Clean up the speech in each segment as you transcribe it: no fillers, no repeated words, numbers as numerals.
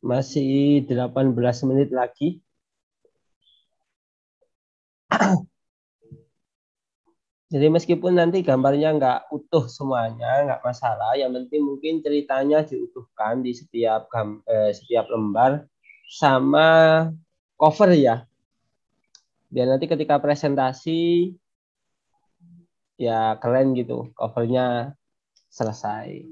Masih 18 menit lagi. Jadi meskipun nanti gambarnya nggak utuh semuanya, nggak masalah. Yang penting mungkin ceritanya diutuhkan di setiap lembar sama cover ya. Biar nanti ketika presentasi ya keren gitu, covernya selesai.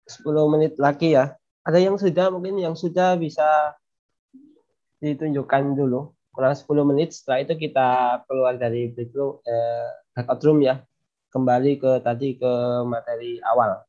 10 menit lagi ya. Ada yang sudah, mungkin yang sudah bisa ditunjukkan dulu. Kurang 10 menit, setelah itu kita keluar dari breakout room ya. Kembali ke tadi ke materi awal.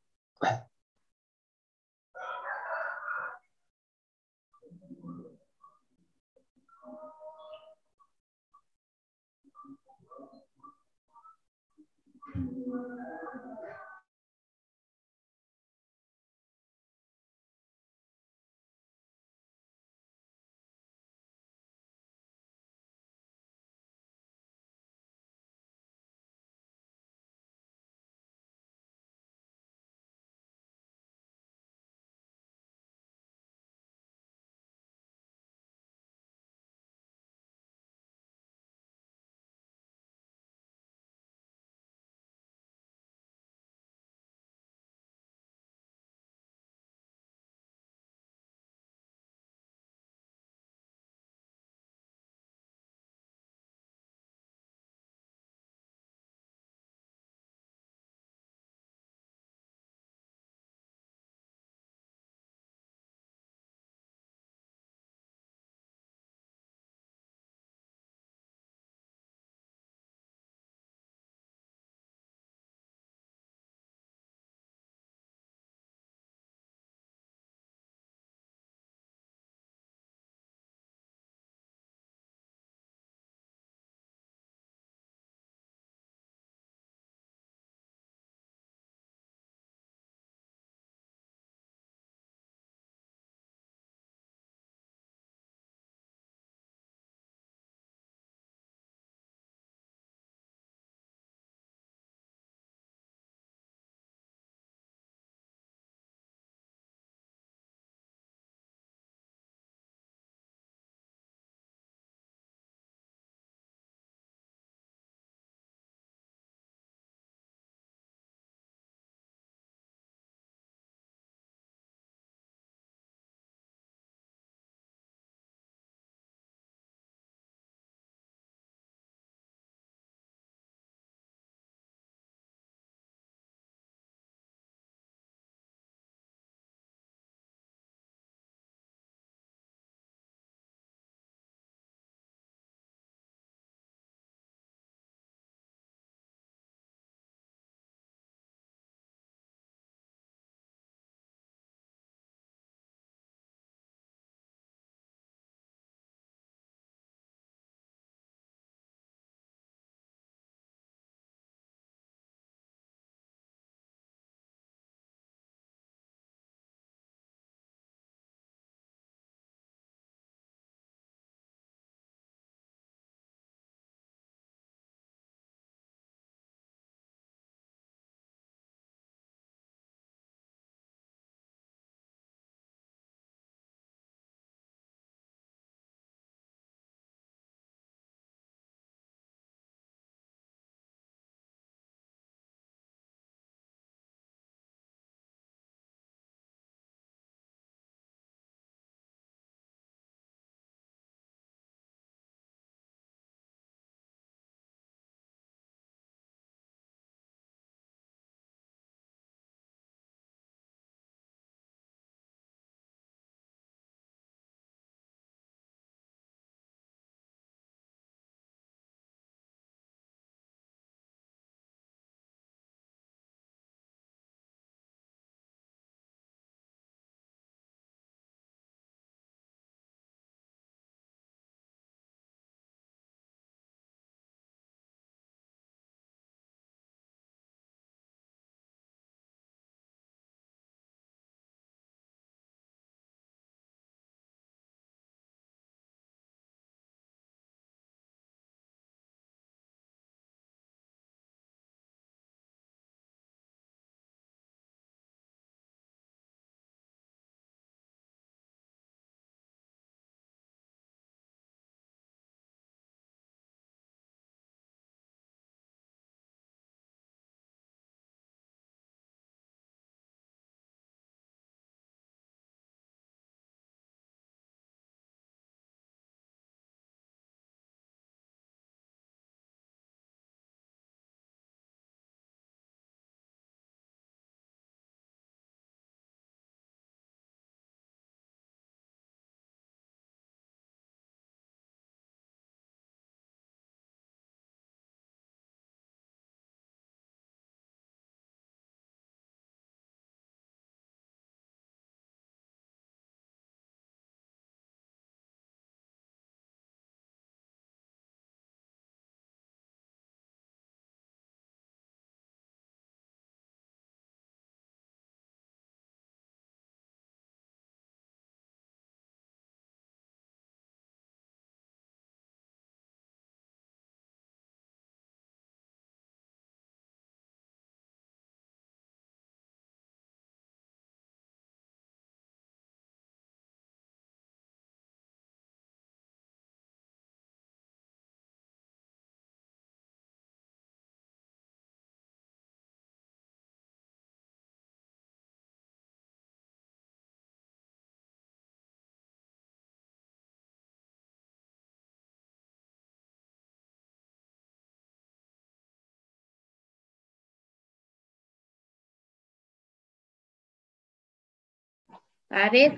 Pak Arif,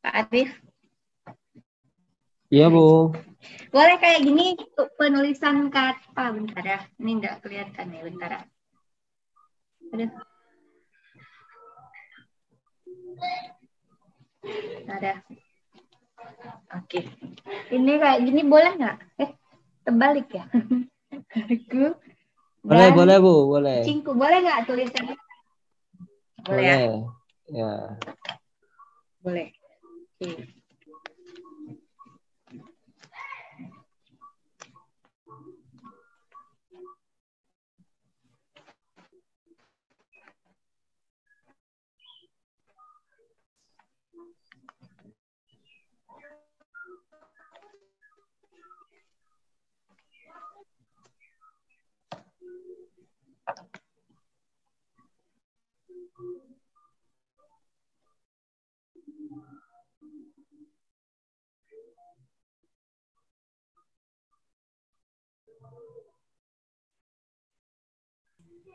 Pak Arif. Iya, Bu. Boleh kayak gini untuk penulisan kata. Bentar ya. Ini nggak kelihatan ya. Bentar ya. Aduh. Bentar ya. Oke. Ini kayak gini boleh nggak? Terbalik ya. Aku Boleh, dan boleh, Bu. Boleh. kucingku. Boleh nggak tulisannya? Boleh ya? Boleh. Ya. Boleh. Oke.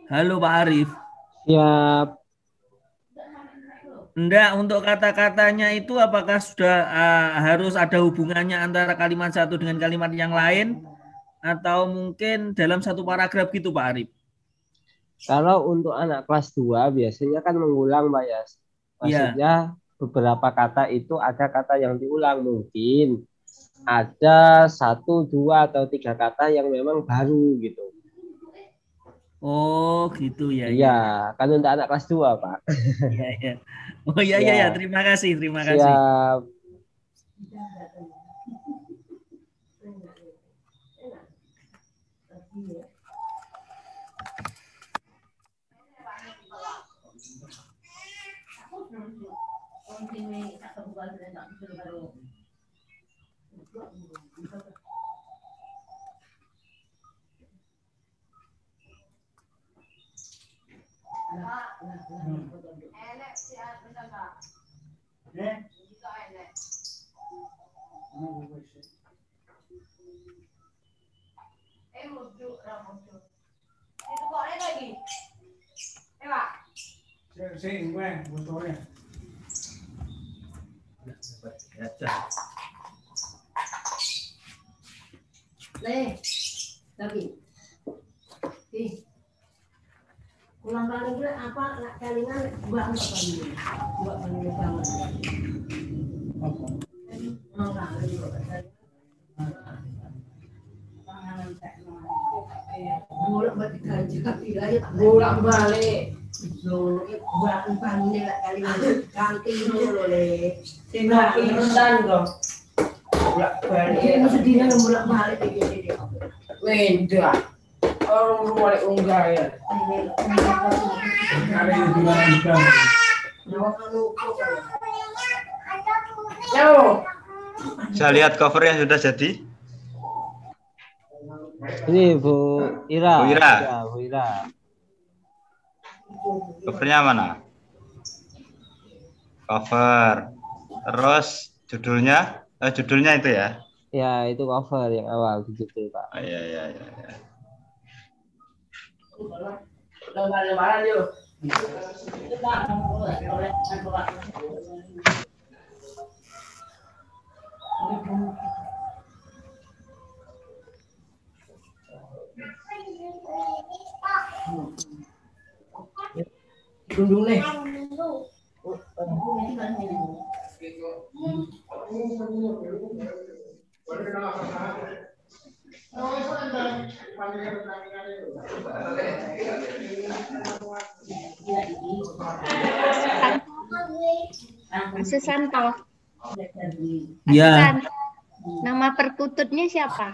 Halo Pak Arif. Siap. Enggak, untuk kata-katanya itu apakah sudah harus ada hubungannya antara kalimat satu dengan kalimat yang lain atau mungkin dalam satu paragraf gitu Pak Arif? Kalau untuk anak kelas 2 biasanya kan mengulang, Pak ya. Iya. Maksudnya beberapa kata itu ada kata yang diulang. Mungkin ada satu, dua, atau tiga kata yang memang baru gitu. Oh, gitu ya, Iya, ya. kan untuk anak kelas 2 Pak. Iya, iya. Oh iya, iya, ya. Ya, Terima kasih, terima kasih. siap. Ulang kali gue apa kalingan gua enggak kali gua kali banget. Ulang kali bolak balik gaji kaki aja bolak balik bolak balik kali ganti dulu le tinggal rentan dong bolak balik sedihnya bolak balik gitu wenda orang balik unggah ya Saya lihat covernya sudah jadi. Ini Bu Ira. Bu Ira. Ya, Bu Ira. Covernya mana? Cover. Terus judulnya, judulnya itu ya? Ya, itu cover yang awal gitu Pak. Oh, iya, iya, iya. Lebaran yuk. Dulu nih. Susanto. Ya. Nama perkututnya siapa?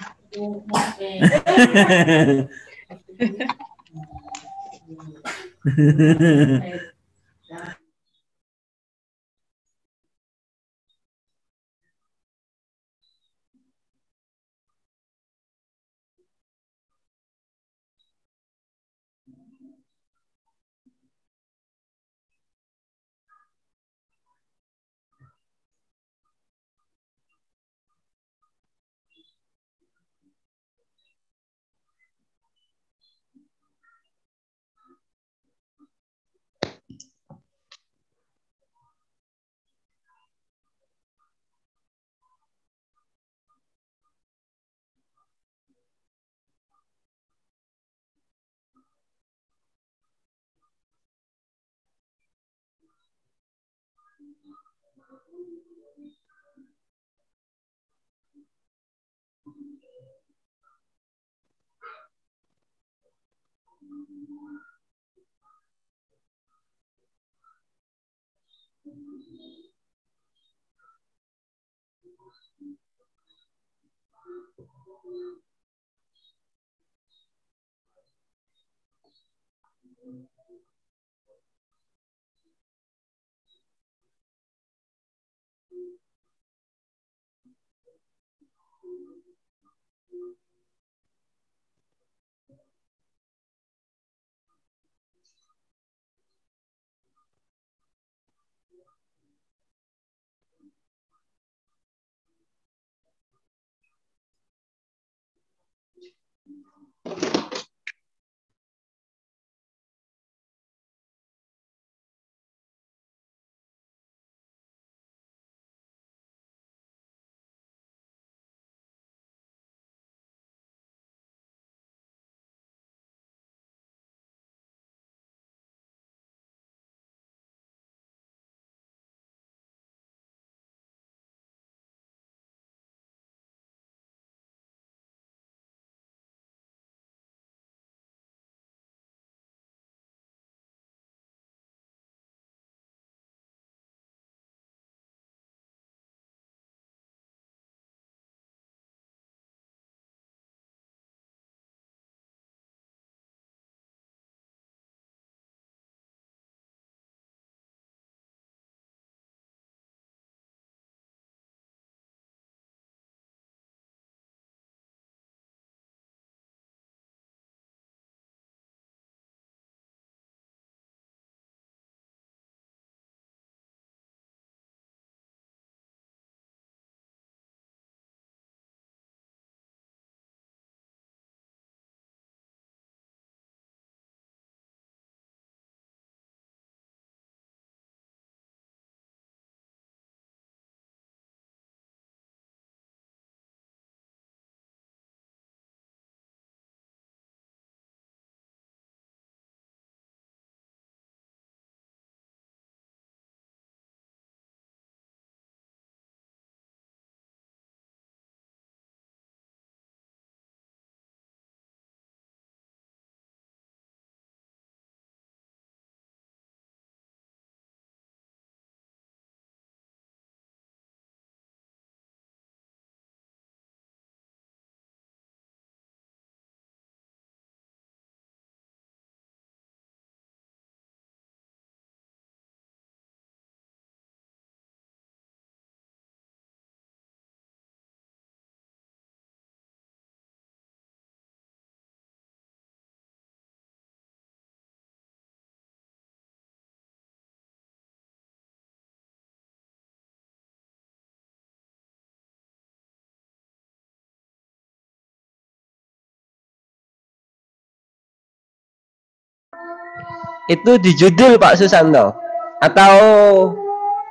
Itu di judul Pak Susanto atau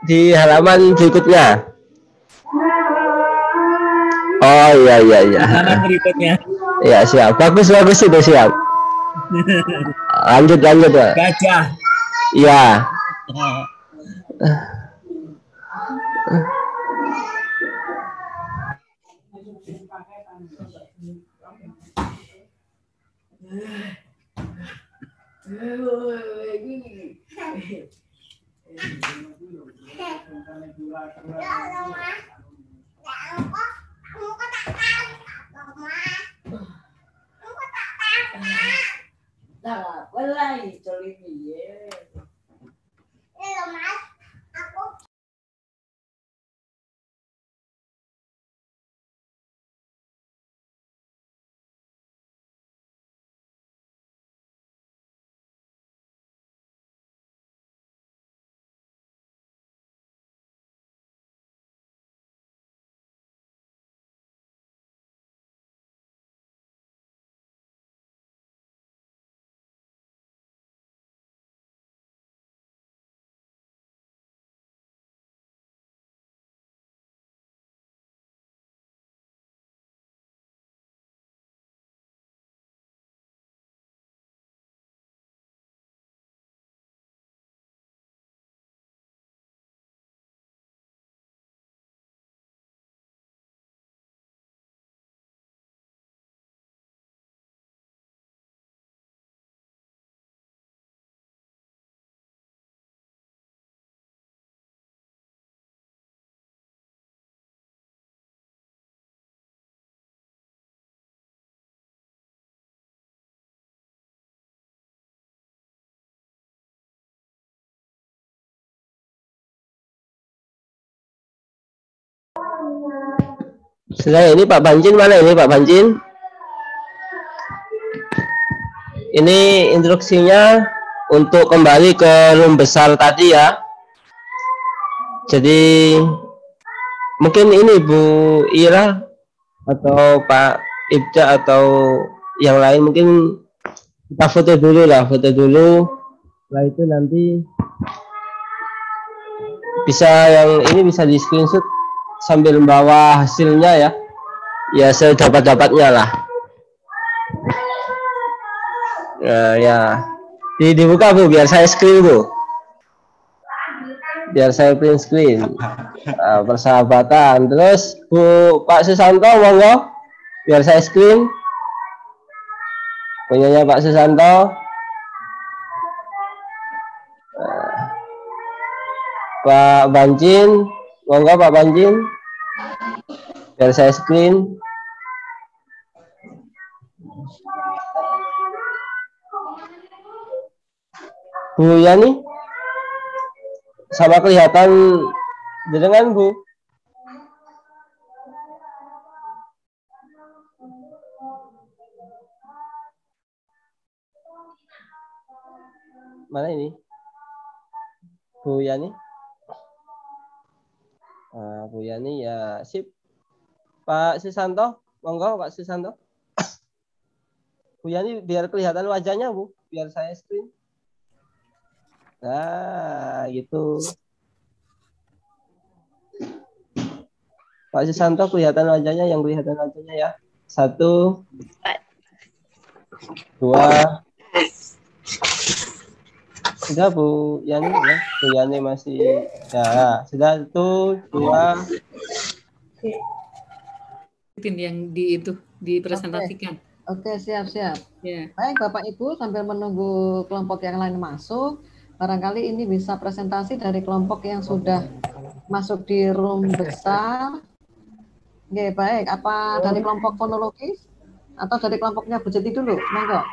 di halaman berikutnya? Oh iya iya iya. Halaman berikutnya. Ya siap. Bagus bagus itu siap. Lanjut lanjut Pak. Gajah. Iya. Nah, belai coli piye? Sudah, ini Pak Banjin mana ini Pak Banjin? Ini instruksinya untuk kembali ke room besar tadi ya. Jadi mungkin ini Bu Ira atau Pak Ibda atau yang lain mungkin kita foto dulu lah, foto dulu. Setelah itu nanti bisa yang ini bisa di screenshot sambil membawa hasilnya ya. Ya sedapat-dapatnya lah. Ya. Dibuka Bu, biar saya screen Bu. Biar saya print screen. Persahabatan. Terus Bu Pak Susanto monggo. Biar saya screen. Punyanya Pak Susanto. Pak Banjin, monggo Pak Banjin. Biar saya screen. Bu Yani, sama kelihatan dengan Bu. Mana ini? Bu Yani? Bu Yani ya sip. Pak Susanto, monggo Pak Susanto. Bu Yani biar kelihatan wajahnya Bu, biar saya screen. Nah, gitu. Pak Susanto kelihatan wajahnya, yang kelihatan wajahnya ya. 1, 2. Sudah Bu Yani ya. Bu Yani masih ya. Sudah 1, 2. Yang di itu dipresentasikan. Oke, siap. Ya. Baik, Bapak Ibu, sambil menunggu kelompok yang lain masuk, barangkali ini bisa presentasi dari kelompok yang sudah masuk di room besar. Oke, baik. Apa dari kelompok fonologis atau dari kelompoknya Bu Jeti dulu? Monggo.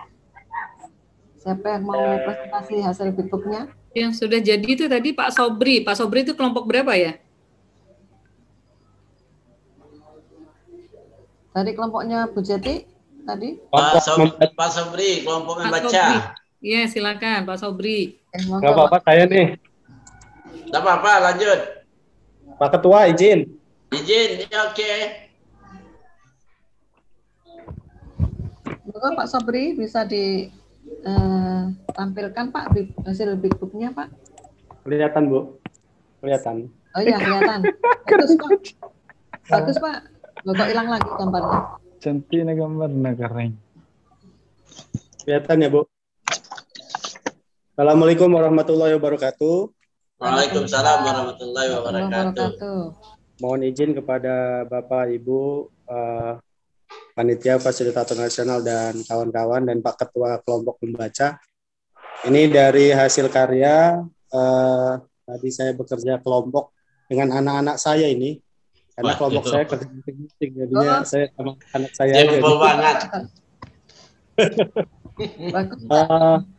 Siapa yang mau presentasi hasil bitbooknya? Yang sudah jadi itu tadi Pak Sobri. Pak Sobri itu kelompok berapa ya? Dari kelompoknya Bu Jeti tadi? Pak Sobri, kelompok membaca. Iya, silakan Pak Sobri. Monggo, Nggak apa-apa, saya nih. Nggak apa-apa, lanjut. Pak Ketua, izin. Izin, ya oke. Monggo Pak Sobri bisa ditampilkan Pak hasil bitbooknya Pak. Kelihatan Bu, kelihatan. Oh iya kelihatan. Bagus Pak. Bagus Pak. Loh, kok hilang lagi gambarnya? Cantik gambarnya keren. Kelihatan ya Bu. Assalamualaikum warahmatullahi wabarakatuh. Waalaikumsalam warahmatullahi wabarakatuh. Mohon izin kepada Bapak, Ibu, Panitia Fasilitator Nasional dan kawan-kawan dan Pak Ketua Kelompok Membaca. Ini dari hasil karya, tadi saya bekerja kelompok dengan anak-anak saya ini. Karena kelompok saya kerja meeting, jadinya saya sama anak saya aja. Banget. Bagus.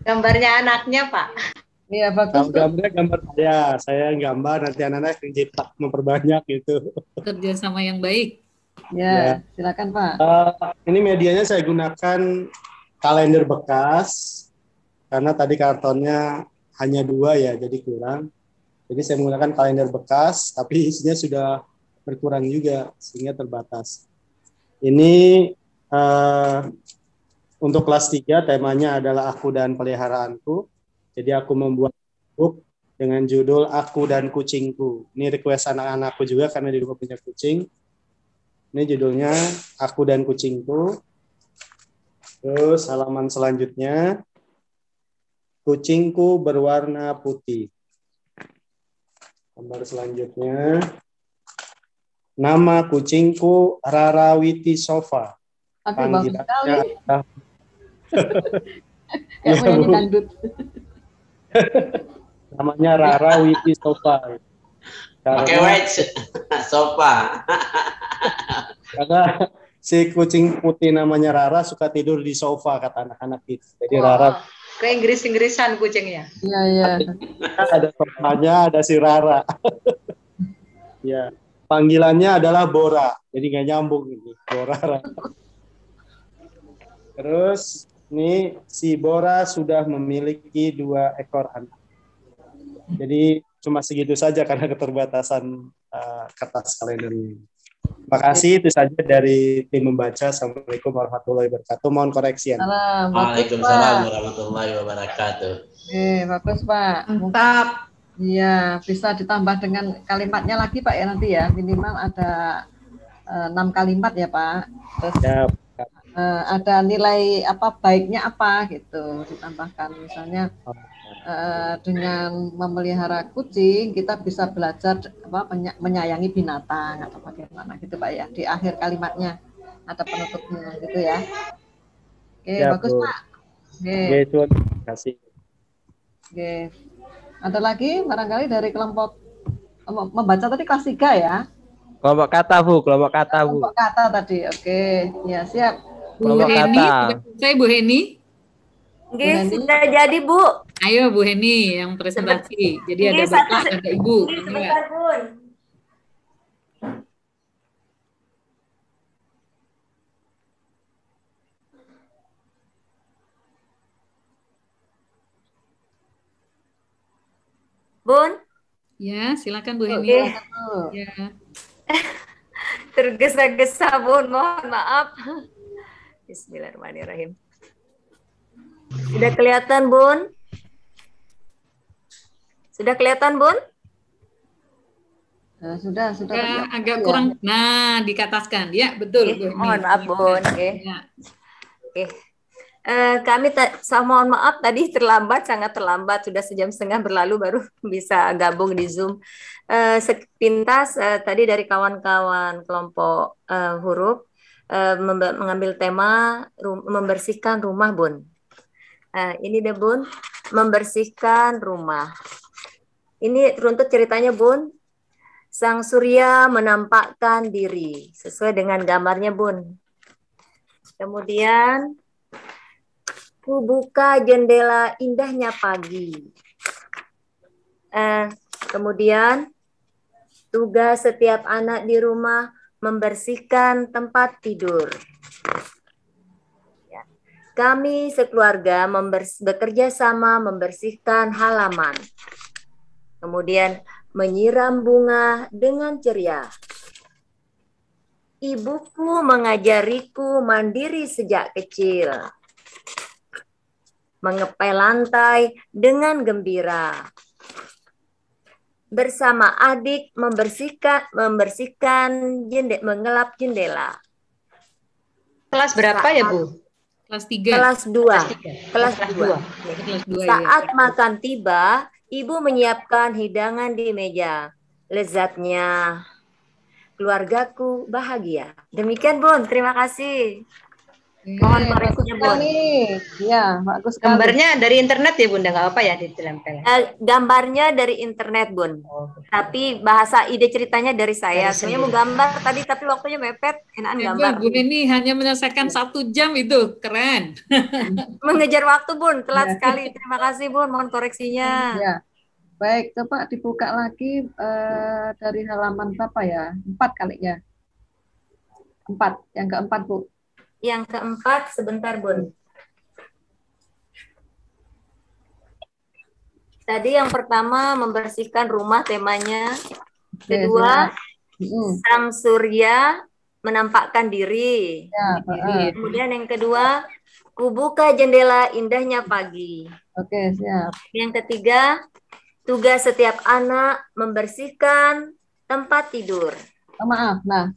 Gambarnya anaknya Pak. Iya bagus. Gambarnya gambar saya gambar, nanti anak-anak yang cetak memperbanyak gitu. Kerja sama yang baik. Ya, silakan Pak. Ini medianya saya gunakan kalender bekas karena tadi kartonnya hanya 2 ya, jadi kurang. Jadi saya menggunakan kalender bekas, tapi isinya sudah berkurang juga sehingga terbatas. Ini untuk kelas 3 temanya adalah aku dan peliharaanku. Jadi aku membuat buku dengan judul Aku dan Kucingku. Ini request anak-anakku juga karena di rumah punya kucing. Ini judulnya Aku dan Kucingku. Terus halaman selanjutnya, kucingku berwarna putih. Gambar selanjutnya, nama kucingku Rarawiti Sofa. Aduh, bagus sekali. Ya, penyanyi dangdut. Namanya Rarawiti Sofa. Pakai wedge, sofa. Karena si kucing putih namanya Rara suka tidur di sofa kata anak-anak gitu. Jadi Rara. Ke Inggris-Inggrisan kucingnya. Iya. Ada sofanya, ada si Rara. Ya. panggilannya adalah Bora. Jadi nggak nyambung ini. Bora. Terus ini si Bora sudah memiliki 2 ekor anak. Jadi cuma segitu saja karena keterbatasan kertas kalender ini. Terima kasih, itu saja dari tim membaca. Assalamualaikum warahmatullahi wabarakatuh. Mohon koreksi ya. Waalaikumsalam warahmatullahi wabarakatuh. Bagus Pak. Mantap. Iya, bisa ditambah dengan kalimatnya lagi Pak ya nanti ya. Minimal ada 6 kalimat ya Pak. Terus Ya. Ada nilai apa baiknya apa gitu ditambahkan, misalnya dengan memelihara kucing kita bisa belajar apa menyayangi binatang atau bagaimana gitu Pak ya, di akhir kalimatnya ada penutupnya gitu ya. Oke, Ya, bagus Bu. Pak. Oke. Oke, terima kasih. Oke. Ada lagi barangkali dari kelompok membaca tadi kelas 3 ya. Kelompok kata, Bu. Kelompok kata, Bu. Kelompok kata tadi. Oke, ya siap. Bu Kelompok Heni, kata. sudah selesai Bu Heni? Nggih, sudah jadi, Bu. Ayo Bu Heni yang presentasi. Jadi ada Nggih, Bapak, ada Ibu. Nggih, sebentar, Bun. Bun, Ya, silakan Bu Heni. Oke. Ya. tergesa-gesa, Bun. Mohon maaf. Bismillahirrahmanirrahim. Sudah kelihatan, Bun? Sudah kelihatan, Bun? Sudah Ya, agak ya. kurang. Nah, dikataskan. Ya, betul Bu Heni. Mohon maaf, Bun. Oke. Ya. Oke. Kami mohon maaf tadi terlambat, sangat terlambat, sudah 1,5 jam berlalu baru bisa gabung di Zoom. Sepintas tadi dari kawan-kawan kelompok huruf mengambil tema membersihkan rumah, Bun. Ini deh, Bun, membersihkan rumah. Ini runtut ceritanya, Bun. Sang surya menampakkan diri sesuai dengan gambarnya, Bun. Kemudian ku buka jendela indahnya pagi. Kemudian tugas setiap anak di rumah membersihkan tempat tidur. Ya. Kami sekeluarga bekerja sama membersihkan halaman. Kemudian menyiram bunga dengan ceria. Ibuku mengajariku mandiri sejak kecil. Mengepel lantai dengan gembira. Bersama adik mengelap jendela. Kelas berapa ya, Bu? Kelas 3. Kelas 2. Kelas 2. Kelas 2 Saat makan tiba, ibu menyiapkan hidangan di meja. Lezatnya keluargaku bahagia. Demikian, Bun. Terima kasih. Mohon koreksinya, Bun. Ya, bagus sekali. Gambarnya dari internet ya, Bunda, nggak apa ya ditempel. Gambarnya dari internet, Bun. Tapi bahasa ide ceritanya dari saya. Sebenarnya mau gambar tadi, tapi waktunya mepet. Enakan gambar. Bu Heni hanya menyelesaikan 1 jam itu, keren. Mengejar waktu, Bun. Telat sekali. Terima kasih, Bun. Mohon koreksinya. Ya. Baik, coba dibuka lagi dari halaman berapa ya? 4 kali ya. 4. Yang keempat, Bu. Yang keempat, sebentar, Bun. Tadi yang pertama membersihkan rumah temanya. Kedua, sang surya menampakkan diri. Ya, kemudian yang kedua, ku buka jendela indahnya pagi. Oke, siap. Yang ketiga, tugas setiap anak membersihkan tempat tidur. Maaf, nah,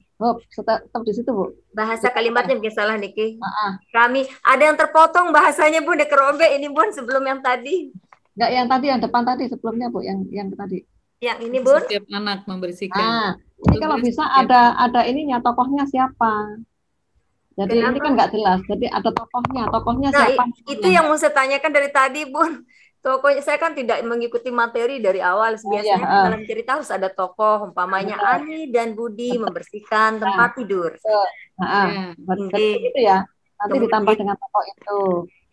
stop di situ, Bu. Bahasa kalimatnya mungkin salah, Niki. Maaf. Kami ada yang terpotong bahasanya, Bun, dikerobek ini, Bun, sebelum yang tadi. Enggak, yang tadi, yang depan tadi, sebelumnya, Bu, yang tadi. Yang ini, Bun. Setiap anak membersihkan. Nah, ini kalau bisa ada ininya, tokohnya siapa. Jadi ini kan nggak jelas. Jadi ada tokohnya siapa. Itu yang mau saya tanyakan dari tadi, Bun. Tokohnya saya kan tidak mengikuti materi dari awal. Biasanya dalam cerita harus ada tokoh, umpamanya Ani dan Budi membersihkan tempat tidur. Berarti itu ya. Nanti ditambah dengan tokoh itu.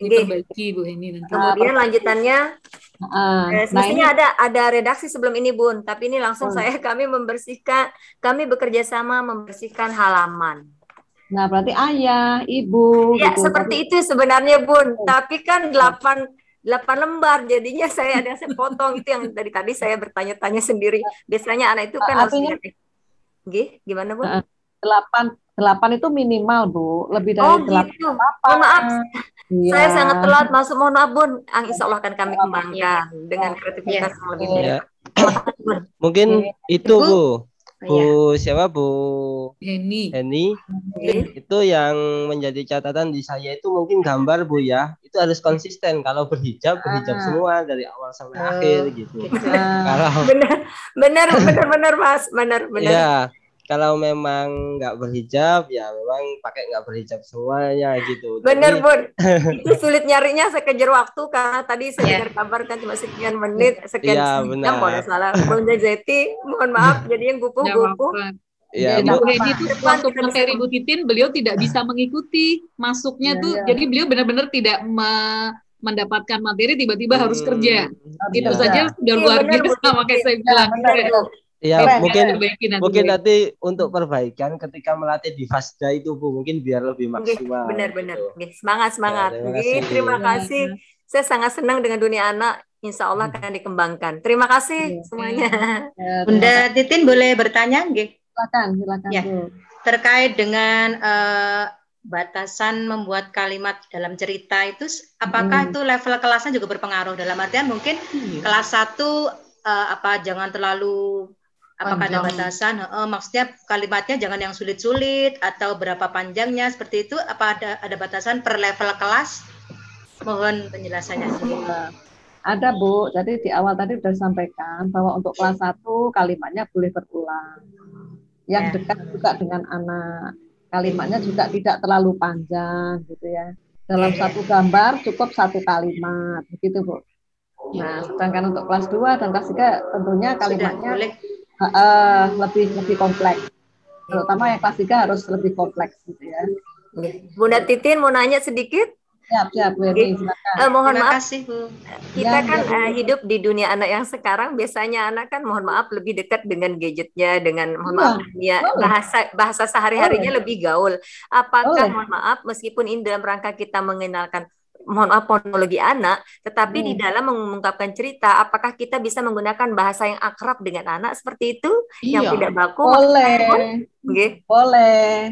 Diperbaiki Bu Heni nanti. Kemudian lanjutannya Nah, semestinya ini ada redaksi sebelum ini Bun, tapi ini langsung kami bekerja sama membersihkan halaman. Nah, berarti ayah, ibu Ya, gitu. seperti itu sebenarnya Bun, tapi kan 8 lembar, jadinya saya potong itu yang dari tadi saya bertanya-tanya sendiri. Biasanya anak itu kan harus artinya gimana Bu? 8 itu minimal Bu, lebih dari 8 gitu. apa? Mohon maaf, Iya. saya sangat telat masuk, mohon maaf Bun. Insya Allah akan kami kembangkan dengan kreativitas yang lebih baik. Ya. Mungkin itu Bu. Siapa Bu Heni. Itu yang menjadi catatan di saya itu mungkin gambar Bu ya. Itu harus konsisten. Kalau berhijab semua dari awal sampai akhir gitu. Kalau benar Mas, benar. Ya, kalau memang nggak berhijab ya memang pakai nggak berhijab semuanya gitu. Benar Bun. Itu sulit nyarinya, saya kejar waktu karena tadi saya dengar kabar kan cuma sekian menit, sekian jam kalau salah. Bun Zeti, mohon maaf jadi yang gupuh-gupuh. Ya, Bu Heni itu waktu materi Bu Titin beliau tidak bisa mengikuti masuknya tuh, jadi beliau benar-benar tidak mendapatkan materi, tiba-tiba harus kerja. Itu saja sudah luar biasa, makanya saya bilang. Ya, mungkin nanti untuk perbaikan ketika melatih di Fasda itu Bu, mungkin biar lebih maksimal. Benar. Semangat. Terima kasih. Saya sangat senang dengan dunia anak. Insya Allah akan dikembangkan. Terima kasih semuanya. Bunda Titin boleh bertanya? Silakan ya. Terkait dengan batasan membuat kalimat dalam cerita itu, apakah itu level kelasnya juga berpengaruh? Dalam artian mungkin kelas 1 jangan terlalu apakah ada batasan? Maksudnya kalimatnya jangan yang sulit-sulit atau berapa panjangnya seperti itu? Apa ada batasan per level kelas? Mohon penjelasannya. Ada Bu, jadi di awal tadi sudah disampaikan bahwa untuk kelas 1 kalimatnya boleh berulang. Yang dekat juga dengan anak, kalimatnya juga tidak terlalu panjang gitu ya. Dalam satu gambar cukup 1 kalimat, begitu Bu. Nah, sedangkan untuk kelas 2 dan kelas 3 tentunya kalimatnya lebih kompleks. Terutama yang kelas 3 harus lebih kompleks gitu ya. Bunda Titin mau nanya sedikit? Siap, Bu Heni, silakan. Mohon maaf, kasih, Bu. Kita hidup di dunia anak yang sekarang, biasanya anak kan mohon maaf lebih dekat dengan gadgetnya, dengan mohon maaf ya, bahasa sehari-harinya lebih gaul. Apakah mohon maaf meskipun ini dalam rangka kita mengenalkan mohon maaf fonologi anak, tetapi di dalam mengungkapkan cerita, apakah kita bisa menggunakan bahasa yang akrab dengan anak seperti itu, yang tidak baku? Boleh.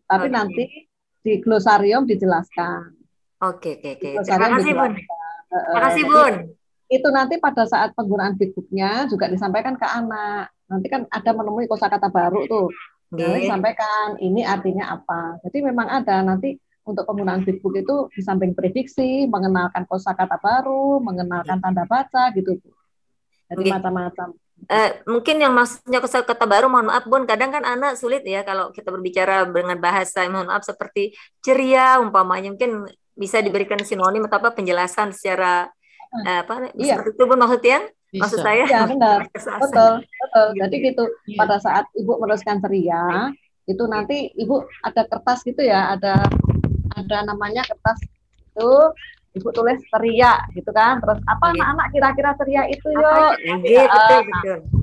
Tapi nanti di glosarium dijelaskan. Oke. Terima kasih Bun. Terima kasih Bun. Itu nanti pada saat penggunaan bigbooknya juga disampaikan ke anak. Nanti kan ada menemui kosakata baru tuh. Nanti disampaikan ini artinya apa. Jadi memang ada nanti untuk penggunaan bigbook itu di samping prediksi, mengenalkan kosakata baru, mengenalkan tanda baca gitu. Jadi macam-macam. Mungkin yang maksudnya kosakata baru, mohon maaf Bun, kadang kan anak sulit ya kalau kita berbicara dengan bahasa mohon maaf seperti ceria umpamanya, mungkin bisa diberikan sinonim atau penjelasan secara seperti itu Bun maksudnya? Maksud saya? Ya benar, betul. Jadi gitu, pada saat Ibu meneruskan ceria, itu nanti Ibu ada kertas gitu ya, ada namanya kertas itu. Ibu tulis ceria gitu kan, terus apa anak-anak kira-kira ceria itu betul.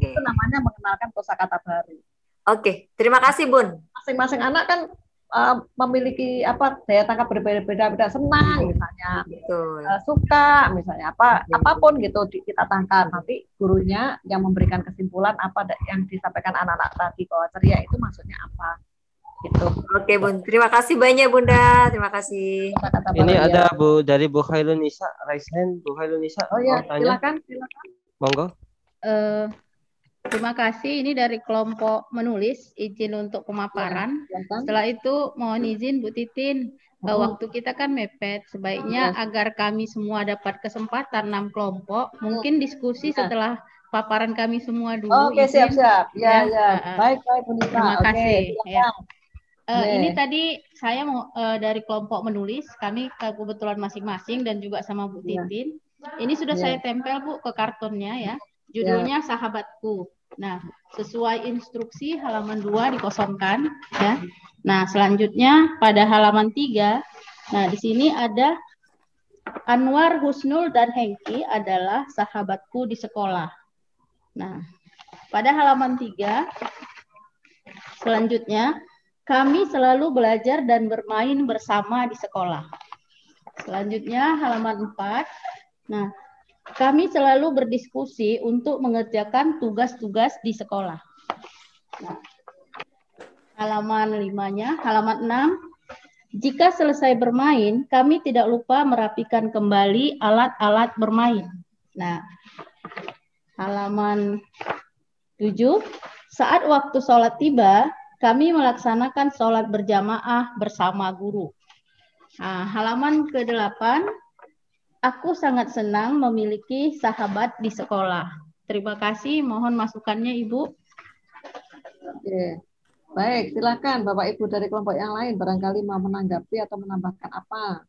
Itu namanya mengenalkan kosakata baru. Oke, terima kasih Bun. Masing-masing anak kan memiliki daya tangkap berbeda-beda, senang misalnya, suka misalnya apapun gitu kita tangkap, nanti gurunya yang memberikan kesimpulan apa yang disampaikan anak-anak tadi bahwa ceria itu maksudnya apa. Gitu. Oke Bun, terima kasih banyak Bunda, terima kasih. Ini ada Bu dari Bu Khairul Nisa, raise hand Bu Khairul Nisa. Oh ya, silakan. Monggo. Terima kasih, ini dari kelompok menulis, izin untuk pemaparan. Setelah itu mohon izin Bu Titin, waktu kita kan mepet, sebaiknya agar kami semua dapat kesempatan 6 kelompok, mungkin diskusi setelah paparan kami semua dulu. Oke, siap. Ya. Baik Bu Nisa. Terima kasih. Ini tadi saya mau dari kelompok menulis, kami kebetulan masing-masing dan juga sama Bu Titin. Ini sudah saya tempel Bu ke kartonnya ya. Judulnya Sahabatku. Nah, sesuai instruksi halaman 2 dikosongkan ya. Nah, selanjutnya pada halaman 3, nah di sini ada Anwar, Husnul, dan Hengki adalah sahabatku di sekolah. Nah, pada halaman 3, selanjutnya, kami selalu belajar dan bermain bersama di sekolah. Selanjutnya, halaman 4, nah, kami selalu berdiskusi untuk mengerjakan tugas-tugas di sekolah. Nah, halaman 5-nya, halaman 6, jika selesai bermain, kami tidak lupa merapikan kembali alat-alat bermain. Nah, halaman 7, saat waktu sholat tiba, kami melaksanakan sholat berjamaah bersama guru. Nah, halaman ke-8, aku sangat senang memiliki sahabat di sekolah. Terima kasih, mohon masukannya Ibu. Oke. Baik, silakan Bapak Ibu dari kelompok yang lain barangkali mau menanggapi atau menambahkan apa.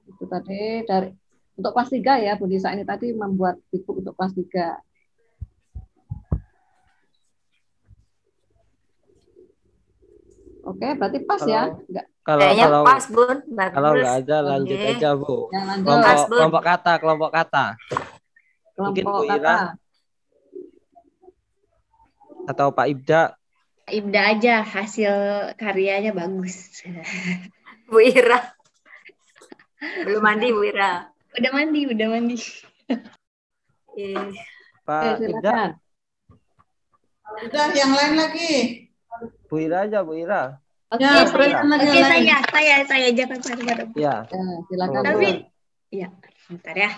Itu tadi dari untuk kelas 3 ya, Bu Nisa ini tadi membuat buku untuk kelas 3. Oke, berarti pas ya? Enggak. Kayaknya pas, Bun. Kalau nggak ada lanjut aja, Bu. Ya, lanjut. Kelompok kata. Mungkin Bu Kelompok Ira kata. atau Pak Ibda. Ibda aja, hasil karyanya bagus. Bu Ira. Belum mandi, Bu Ira. Udah mandi. Pak Ibda. Udah, yang lain lagi. Bu Ira aja, Bu Ira. Oke, saya jangan sabar. Ya. Silakan. Tapi, ya, bentar ya.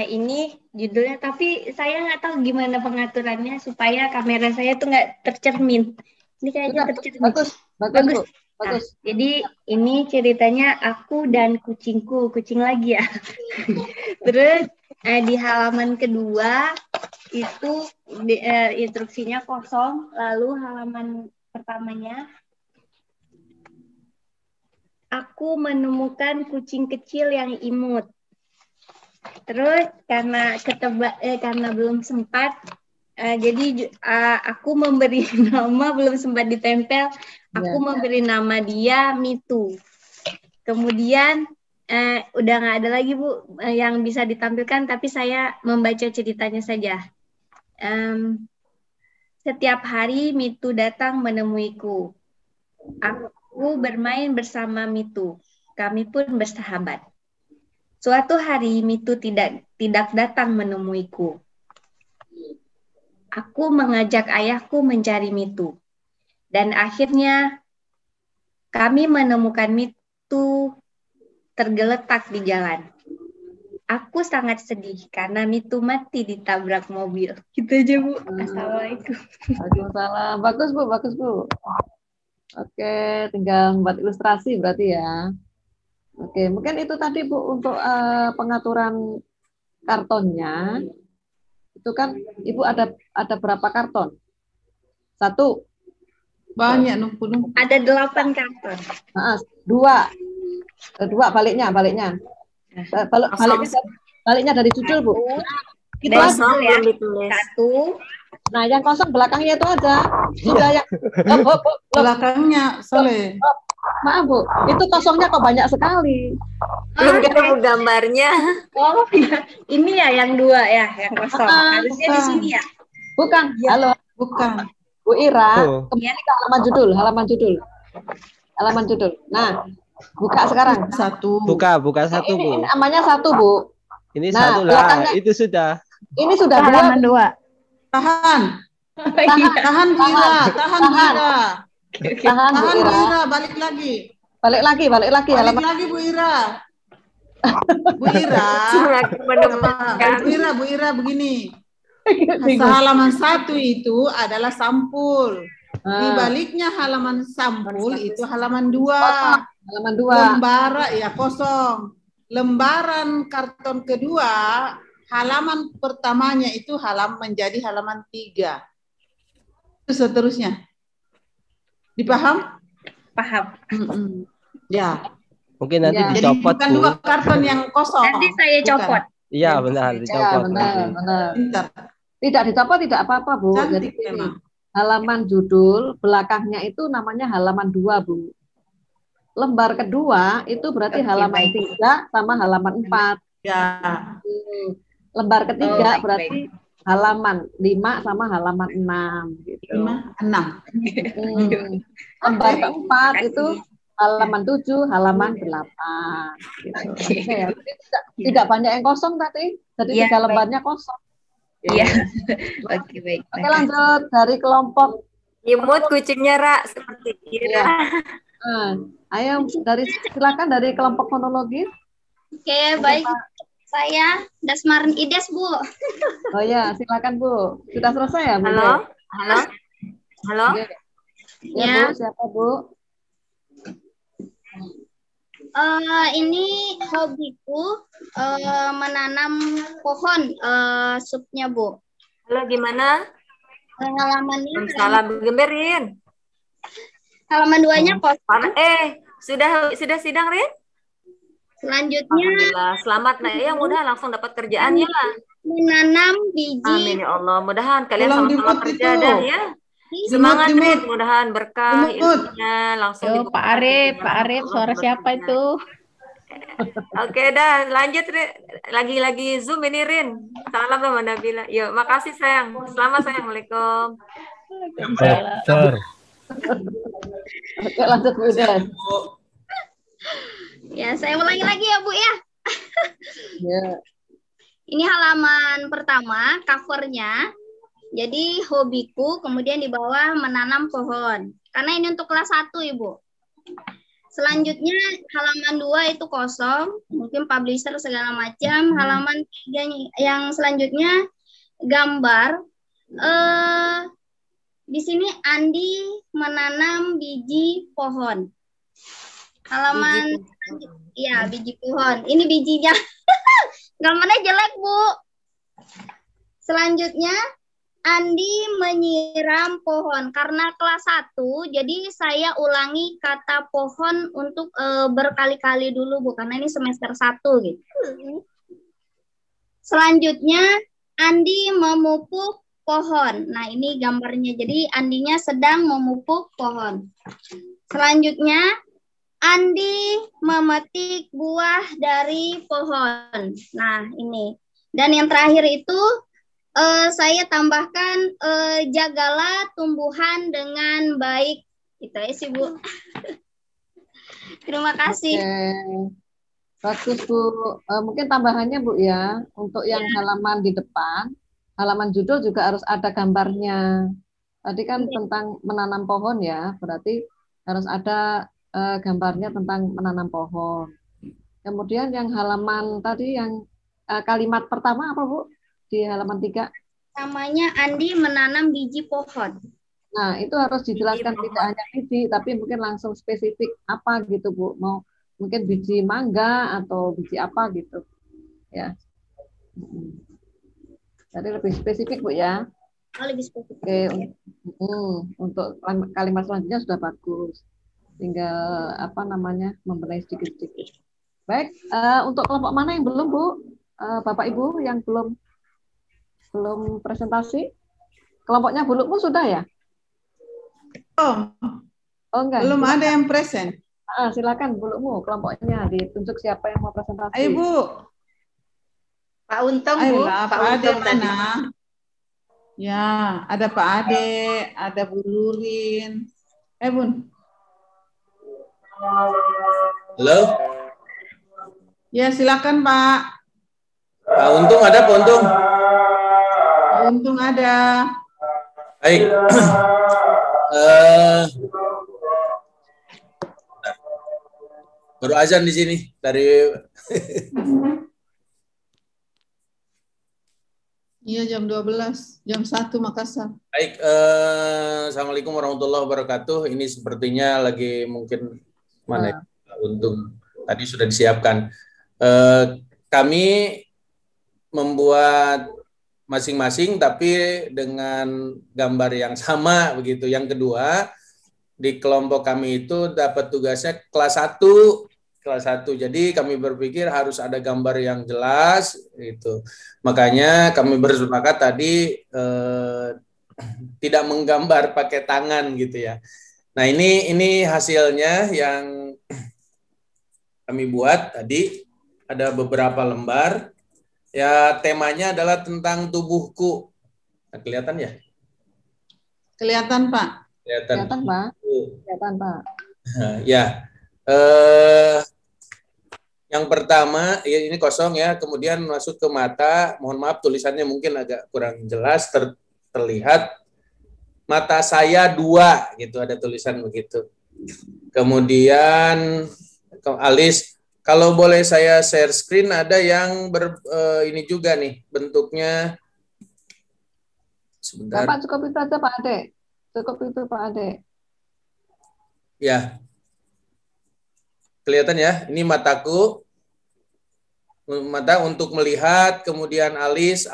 Ini judulnya, tapi saya nggak tahu gimana pengaturannya supaya kamera saya tuh nggak tercermin. Ini kayaknya tercermin. Bagus. Nah, jadi ini ceritanya aku dan kucingku, kucing lagi ya. Terus di halaman kedua itu instruksinya kosong, lalu halaman pertamanya aku menemukan kucing kecil yang imut. Terus karena belum sempat, jadi aku memberi nama, belum sempat ditempel. Aku memberi nama dia Mitu. Kemudian udah nggak ada lagi Bu yang bisa ditampilkan, tapi saya membaca ceritanya saja. Setiap hari Mitu datang menemuiku. Aku bermain bersama Mitu. Kami pun bersahabat. Suatu hari Mitu tidak datang menemuiku. Aku mengajak ayahku mencari Mitu. Dan akhirnya kami menemukan Mitu tergeletak di jalan. Aku sangat sedih karena Mitu mati ditabrak mobil. Gitu aja Bu. Assalamualaikum. Waalaikumsalam. Bagus Bu. Oke, tinggal buat ilustrasi berarti ya. Oke, mungkin itu tadi Bu untuk pengaturan kartonnya. Itu kan Ibu ada berapa karton? 1. Banyak numpuk. Ada 8 karton. 2 baliknya. Baliknya dari judul Bu. Itu aja ya. 1. Nah, yang kosong belakangnya itu aja. Sudah yang belakangnya Soleh. Maaf Bu, itu kosongnya kok banyak sekali. Belum ketemu gambarnya. Oh, ini ya yang 2 ya, yang kosong. Harusnya di sini ya. Bukan. Halo. Bukan. Bu Ira, kembali ke halaman judul. Nah, buka sekarang. 1. Buka 1 Bu. Ini namanya 1 Bu. Ini 1 lah, itu sudah. Ini sudah halaman 2. Tahan Bu Ira. Tahan Bu Ira, balik lagi halaman. Bu Ira. Bu Ira begini. Halaman 1 itu adalah sampul. Di baliknya halaman sampul itu halaman 2. Halaman 2. Lembar ya kosong. Lembaran karton kedua, halaman pertamanya itu menjadi halaman 3. Itu seterusnya. Dipaham? Paham. Ya. Mungkin nanti dicopot. Bukan 2 karton yang kosong. Nanti saya copot. Iya benar, dicopot. Benar. Tidak dicopot tidak apa-apa, Bu. Jadi Cantik ini memang. halaman judul, belakangnya itu namanya halaman 2, Bu. Lembar kedua itu berarti Oke, halaman baik. 3 sama halaman 4. Ya. Lembar ketiga baik, berarti halaman 5 sama halaman 6 gitu. 6. Lembar keempat itu halaman 7, halaman 8 gitu. Oke, ya. Jadi tidak banyak yang kosong tadi. Jadi Iya, 3 baik. lembarnya kosong. Iya. Oke, baik. Oke, lanjut dari kelompok Imut kucingnya, Ra, seperti Iya. Ayo silakan dari kelompok fonologi. Oke, baik. Saya Dasmarin Ides, Bu. Oh ya, silakan Bu. Sudah selesai ya, Bu? Halo? Halo? Halo? Ya, Ya. Bu, siapa Bu? Ini hobiku menanam pohon supnya, Bu. Halo, gimana? Halamannya Salam gemberin. halaman 2-nya kosong. Sudah sidang, Rin? Selanjutnya Alhamdulillah, selamat Nak ya, mudah langsung dapat kerjaannya lah. menanam biji. Amin ya Allah, mudahan kalian Tolong sama-sama dimut kerja itu. dah ya. Semangat Dimut. Rin, mudahan berkah Dimut. ilmunya langsung Yo, dibuka Pak Arif, pintunya. Pak Arif, suara siapa itu? Oke dah, lanjut Rin. Lagi Zoom ini Rin. Salam sama Nabila. Yuk, makasih sayang. Selamat sayang. Assalamualaikum. Sir. Oke, lanjut Bu Des. Ya, saya ulangi lagi ya, Bu ya. Ya. Ini halaman pertama, covernya. Jadi hobiku, kemudian di bawah menanam pohon. Karena ini untuk kelas 1, Ibu. Selanjutnya halaman 2 itu kosong, mungkin publisher segala macam. Halaman 3 yang selanjutnya gambar. Di sini Andi menanam biji pohon. Halaman ya biji pohon. Ini bijinya. Gambarnya jelek, Bu. Selanjutnya Andi menyiram pohon karena kelas 1, jadi saya ulangi kata pohon untuk berkali-kali dulu, Bu, karena ini semester 1 gitu. Selanjutnya Andi memupuk pohon. Nah, ini gambarnya. Jadi Andinya sedang memupuk pohon. Selanjutnya Andi memetik buah dari pohon. Nah, ini. Dan yang terakhir itu saya tambahkan jagalah tumbuhan dengan baik. Itu ya sih, Bu. Terima kasih. Oke. Bagus, Bu. Mungkin tambahannya, Bu, ya. Untuk yang halaman di depan, halaman judul juga harus ada gambarnya. Tadi kan tentang menanam pohon ya, berarti harus ada gambarnya tentang menanam pohon. Kemudian yang halaman tadi yang kalimat pertama apa, Bu? Di halaman 3. Namanya Andi menanam biji pohon. Nah, itu harus dijelaskan tidak hanya biji, tapi mungkin langsung spesifik apa gitu, Bu. Mau mungkin biji mangga atau biji apa gitu. Ya. Jadi lebih spesifik, Bu, ya. Oh, lebih spesifik. Oke. Untuk kalimat selanjutnya sudah bagus. Tinggal membenahi sedikit-sedikit. Baik, untuk kelompok mana yang belum, Bu? Bapak Ibu yang belum presentasi? Kelompoknya Bulukmu sudah ya? Oh, enggak. Belum ada yang present. Silakan Bulukmu, kelompoknya ditunjuk siapa yang mau presentasi. Ayo, Bu. Pak Untung, Bu. Pak Ade mana? Ya, ada Pak Ade, ada Bu Lurin. Bun. Halo? Ya, silakan Pak. Pak Untung ada, Pak Untung? Pak Untung ada. Baik. Baru azan di sini dari Iya, jam 12, jam 1 Makassar. Baik, Assalamualaikum warahmatullahi wabarakatuh. Ini sepertinya lagi mungkin mana ya, Untung tadi sudah disiapkan. Kami membuat masing-masing tapi dengan gambar yang sama begitu. Yang kedua, di kelompok kami itu dapat tugasnya kelas 1 kelas 1. Jadi kami berpikir harus ada gambar yang jelas itu. Makanya kami bersepakat tadi tidak menggambar pakai tangan gitu ya. Nah, ini hasilnya yang kami buat tadi, ada beberapa lembar. Ya, temanya adalah tentang tubuhku. Nah, kelihatan ya? Kelihatan, Pak. Kelihatan, Pak. Kelihatan, Pak. Nah, ya. Yang pertama, ya ini kosong ya, kemudian masuk ke mata. Mohon maaf tulisannya mungkin agak kurang jelas terlihat. Mata saya 2 gitu, ada tulisan begitu. Kemudian alis, kalau boleh saya share screen, ada yang ini juga nih bentuknya. Sebentar. Bapak cukup itu aja Pak Ade. Cukup itu Pak Ade. Ya. Kelihatan ya, ini mataku. Mata untuk melihat, kemudian alis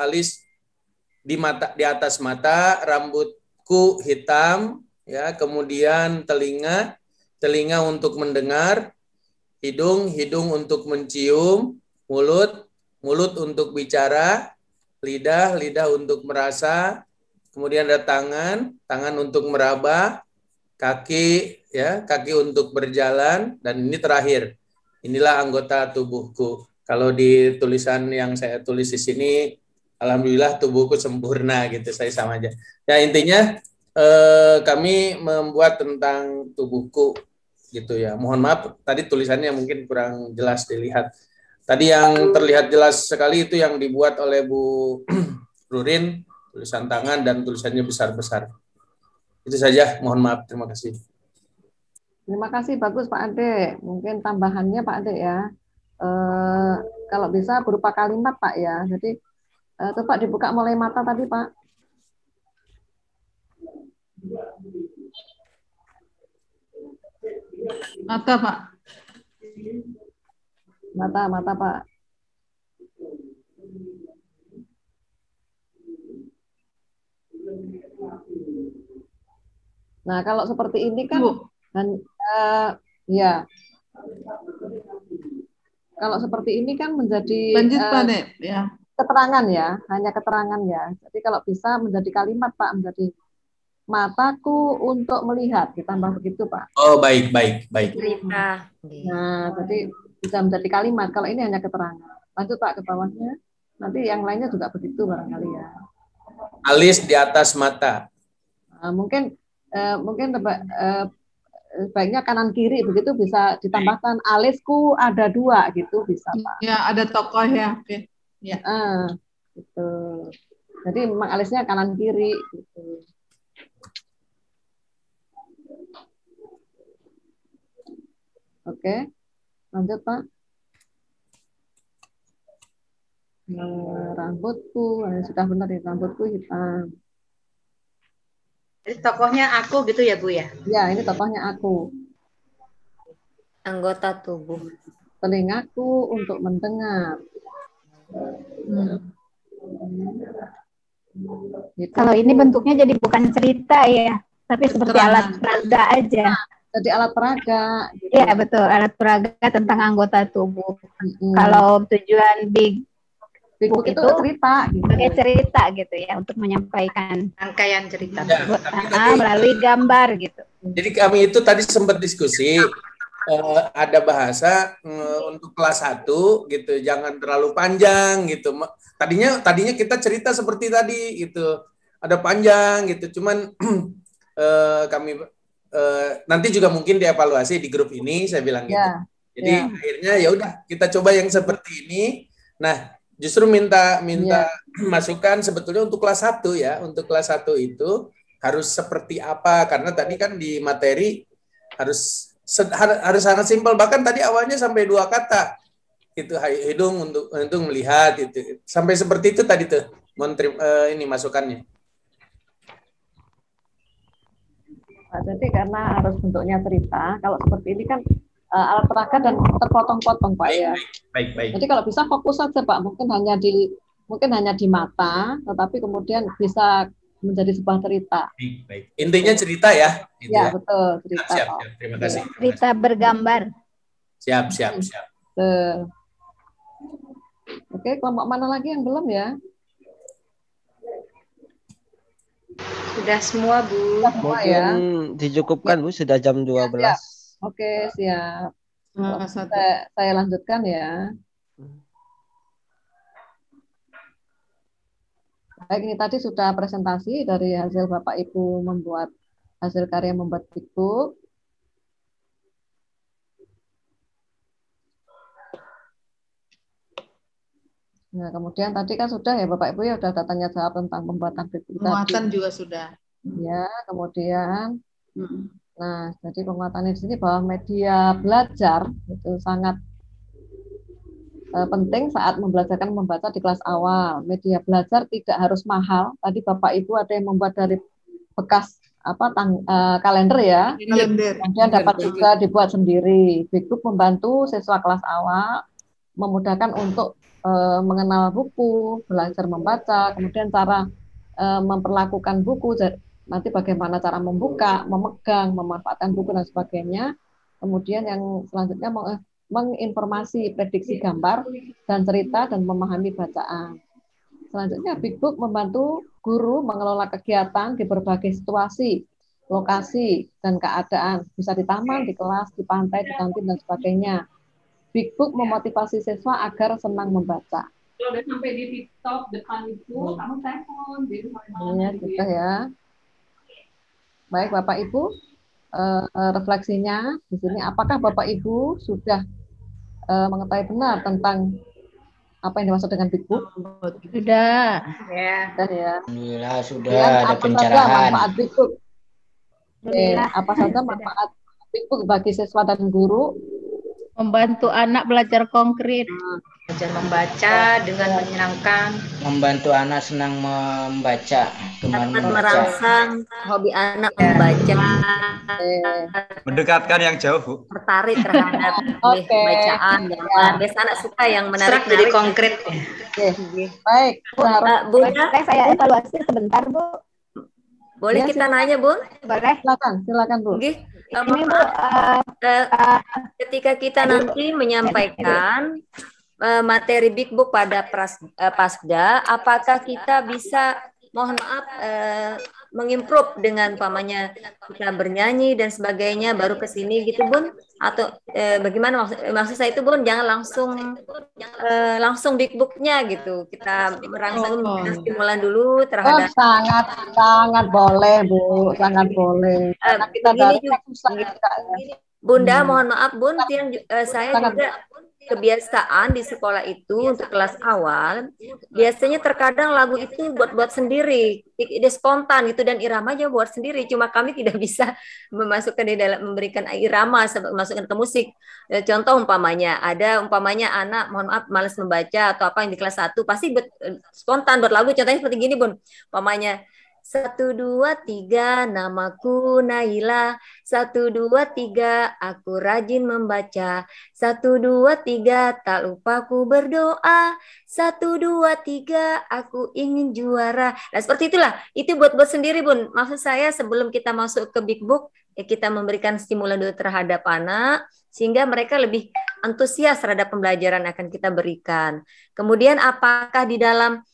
di atas mata, rambutku hitam ya, kemudian telinga untuk mendengar, hidung untuk mencium, mulut untuk bicara, lidah untuk merasa, kemudian ada tangan untuk meraba, kaki untuk berjalan, dan ini terakhir. Inilah anggota tubuhku. Kalau di tulisan yang saya tulis di sini, alhamdulillah tubuhku sempurna gitu, saya sama aja. Ya intinya kami membuat tentang tubuhku gitu ya. Mohon maaf tadi tulisannya mungkin kurang jelas dilihat. Tadi yang terlihat jelas sekali itu yang dibuat oleh Bu Rurin, tulisan tangan dan tulisannya besar-besar. Itu saja, mohon maaf, terima kasih. Terima kasih, bagus Pak Ade. Mungkin tambahannya Pak Ade ya. Kalau bisa berupa kalimat Pak ya. Jadi coba dibuka mulai mata tadi Pak. Mata Pak. Mata Pak. Nah kalau seperti ini kan ya. Kalau seperti ini kan menjadi ya. Keterangan ya, hanya keterangan ya. Jadi kalau bisa menjadi kalimat Pak, menjadi mataku untuk melihat, ditambah begitu Pak. Oh baik. Nah, jadi bisa menjadi kalimat. Kalau ini hanya keterangan. Lanjut Pak ke bawahnya. Nanti yang lainnya juga begitu barangkali ya. Alis di atas mata. Nah, mungkin baiknya kanan kiri begitu bisa ditambahkan alisku ada 2 gitu bisa Pak. Ya ada tokoh ya. Oke. Ya. Gitu. Jadi memang alisnya kanan kiri gitu. Oke. Lanjut Pak. Rambutku sudah benar ya, rambutku hitam. Jadi tokohnya aku gitu ya Bu ya? Ya, ini tokohnya aku. Anggota tubuh. Telingaku untuk mendengar. Gitu. Kalau ini bentuknya jadi bukan cerita ya, tapi seperti alat peraga aja. Jadi alat peraga. Iya gitu. Betul, alat peraga tentang anggota tubuh. Kalau tujuan Big Book itu cerita, gitu. Pakai cerita gitu ya untuk menyampaikan rangkaian cerita melalui gambar gitu. Jadi kami itu tadi sempat diskusi ada bahasa untuk kelas 1 gitu, jangan terlalu panjang gitu. Tadinya kita cerita seperti tadi gitu, ada panjang gitu. Cuman kami nanti juga mungkin dievaluasi di grup ini, saya bilang gitu. Jadi akhirnya ya udah kita coba yang seperti ini. Nah justru minta masukan sebetulnya untuk kelas 1 ya. Untuk kelas 1 itu harus seperti apa? Karena tadi kan di materi harus sangat simpel. Bahkan tadi awalnya sampai 2 kata. Itu hidung untuk melihat itu. Sampai seperti itu tadi tuh. Ini masukannya. Jadi karena harus bentuknya cerita. Kalau seperti ini kan alat peraga dan terpotong-potong Pak ya. Baik. Jadi kalau bisa fokus saja Pak, mungkin hanya di mata, tetapi kemudian bisa menjadi sebuah cerita. Baik. Intinya cerita ya. Ya betul cerita. Siap. Terima kasih. Cerita bergambar. Siap. Oke, kelompok mana lagi yang belum ya? Sudah semua, Bu. Semua Mungkin ya. dicukupkan, Bu, sudah jam 12. Siap. Oke, siap. Saya lanjutkan ya. Baik, ini tadi sudah presentasi dari hasil Bapak Ibu membuat hasil karya membuat Bigbook. Nah, kemudian tadi kan sudah ya Bapak Ibu ya sudah tanya jawab tentang pembuatan Bigbook tadi. Penguatan juga sudah. Ya, kemudian nah, jadi penguatannya di sini bahwa media belajar itu sangat penting saat membelajarkan membaca di kelas awal. Media belajar tidak harus mahal. Tadi Bapak Ibu ada yang membuat dari bekas kalender ya. Kemudian dapat juga dibuat sendiri. Bigbook membantu siswa kelas awal memudahkan untuk mengenal buku, belajar membaca, kemudian cara memperlakukan buku, nanti bagaimana cara membuka, memegang, memanfaatkan buku dan sebagainya. Kemudian yang selanjutnya menginformasi prediksi gambar dan cerita dan memahami bacaan. Selanjutnya Bigbook membantu guru mengelola kegiatan di berbagai situasi, lokasi, dan keadaan. Bisa di taman, di kelas, di pantai, di kantin, dan sebagainya. Bigbook memotivasi siswa agar senang membaca. Kalau udah sampai di TikTok depan itu, kamu telepon. Iya, gitu ya. Baik, Bapak Ibu, refleksinya di sini. Apakah Bapak Ibu sudah mengetahui benar tentang apa yang dimaksud dengan Bigbook? Sudah. Ya. Alhamdulillah sudah Dan ada apa pencerahan. saja manfaat Bigbook? Apa saja manfaat Bigbook bagi siswa dan guru? Membantu anak belajar konkret. Belajar membaca dengan menyenangkan. Membantu anak senang membaca. Gemar membaca. Merangsang hobi anak membaca. Mendekatkan yang jauh, Bu. Tertarik terhadap bacaan. Biasa anak suka yang menarik jadi konkret. Baik. Bunda, saya evaluasi sebentar, Bu. Boleh kita nanya, Bu? Boleh. Silakan, Bu. Ini, Bu, ketika kita nanti menyampaikan materi Bigbook pada Pasda, apakah kita bisa, mohon maaf, mengimprove dengan umpamanya kita bernyanyi dan sebagainya baru ke sini gitu, Bun? Atau bagaimana maksud saya itu, Bun? Jangan langsung Bigbooknya gitu. Kita merangsang stimulan dulu terhadap. Sangat boleh, Bu, sangat boleh. Karena kita Bunda, mohon maaf, Bun, saya juga kebiasaan di sekolah itu untuk kelas awal biasanya terkadang lagu itu buat sendiri, ide spontan gitu, dan irama aja buat sendiri, cuma kami tidak bisa memasukkan di dalam, memberikan irama, masukkan ke musik. Contoh umpamanya anak mohon maaf malas membaca atau apa yang di kelas 1 pasti spontan buat lagu, contohnya seperti gini, Bun, umpamanya 1, 2, 3 namaku Naila, 1, 2, 3 aku rajin membaca, 1, 2, 3 tak lupa ku berdoa, 1, 2, 3 aku ingin juara. Nah seperti itulah, itu buat sendiri, Bun. Maksud saya sebelum kita masuk ke Bigbook ya kita memberikan stimulan dulu terhadap anak sehingga mereka lebih antusias terhadap pembelajaran yang akan kita berikan. Kemudian apakah di dalam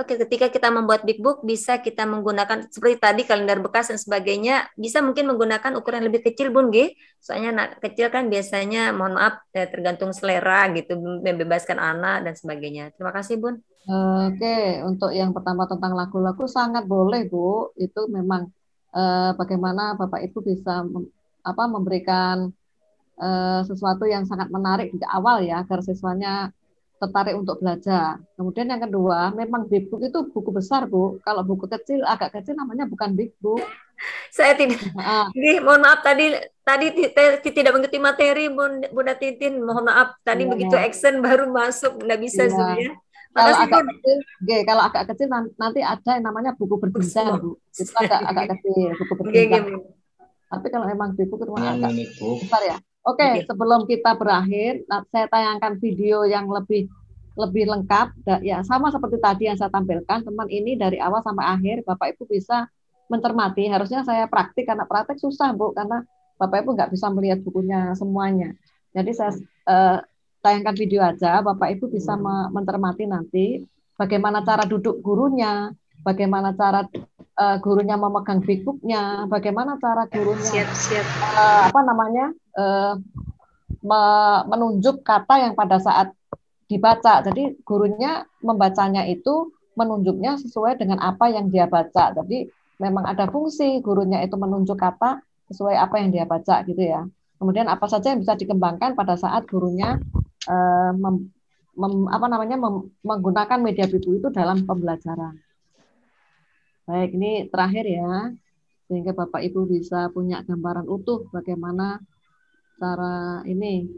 ketika kita membuat Bigbook bisa kita menggunakan seperti tadi kalender bekas dan sebagainya, bisa mungkin menggunakan ukuran lebih kecil, Bun, G. Soalnya anak kecil kan biasanya mohon maaf tergantung selera gitu, membebaskan anak dan sebagainya. Terima kasih, Bun. Oke, untuk yang pertama tentang lagu-lagu sangat boleh, Bu. Itu memang bagaimana Bapak Ibu bisa memberikan sesuatu yang sangat menarik di awal ya, agar siswanya tertarik untuk belajar. Kemudian yang kedua, memang Bigbook itu buku besar, Bu. Kalau buku kecil, agak kecil namanya bukan Bigbook. Saya tidak. Mohon maaf tadi tidak mengikuti materi, Bunda Titin. Mohon maaf tadi begitu action baru masuk, nggak bisa sebenarnya. Kalau agak kecil nanti ada yang namanya buku berjenjang, Bu. Itu agak kecil, buku berjenjang. Tapi kalau memang Bigbook itu agak besar ya. Oke, sebelum kita berakhir, saya tayangkan video yang lebih lengkap. Ya, sama seperti tadi yang saya tampilkan, teman ini dari awal sampai akhir, Bapak Ibu bisa mencermati. Harusnya saya praktik, karena praktek susah, Bu, karena Bapak Ibu nggak bisa melihat bukunya semuanya. Jadi saya tayangkan video aja, Bapak Ibu bisa mencermati nanti bagaimana cara duduk gurunya, bagaimana cara gurunya memegang big book-nya, bagaimana cara gurunya menunjuk kata yang pada saat dibaca. Jadi gurunya membacanya itu menunjuknya sesuai dengan apa yang dia baca. Jadi memang ada fungsi gurunya itu menunjuk kata sesuai apa yang dia baca gitu ya. Kemudian apa saja yang bisa dikembangkan pada saat gurunya menggunakan media bibu itu dalam pembelajaran. Baik, ini terakhir ya, sehingga Bapak Ibu bisa punya gambaran utuh bagaimana cara ini.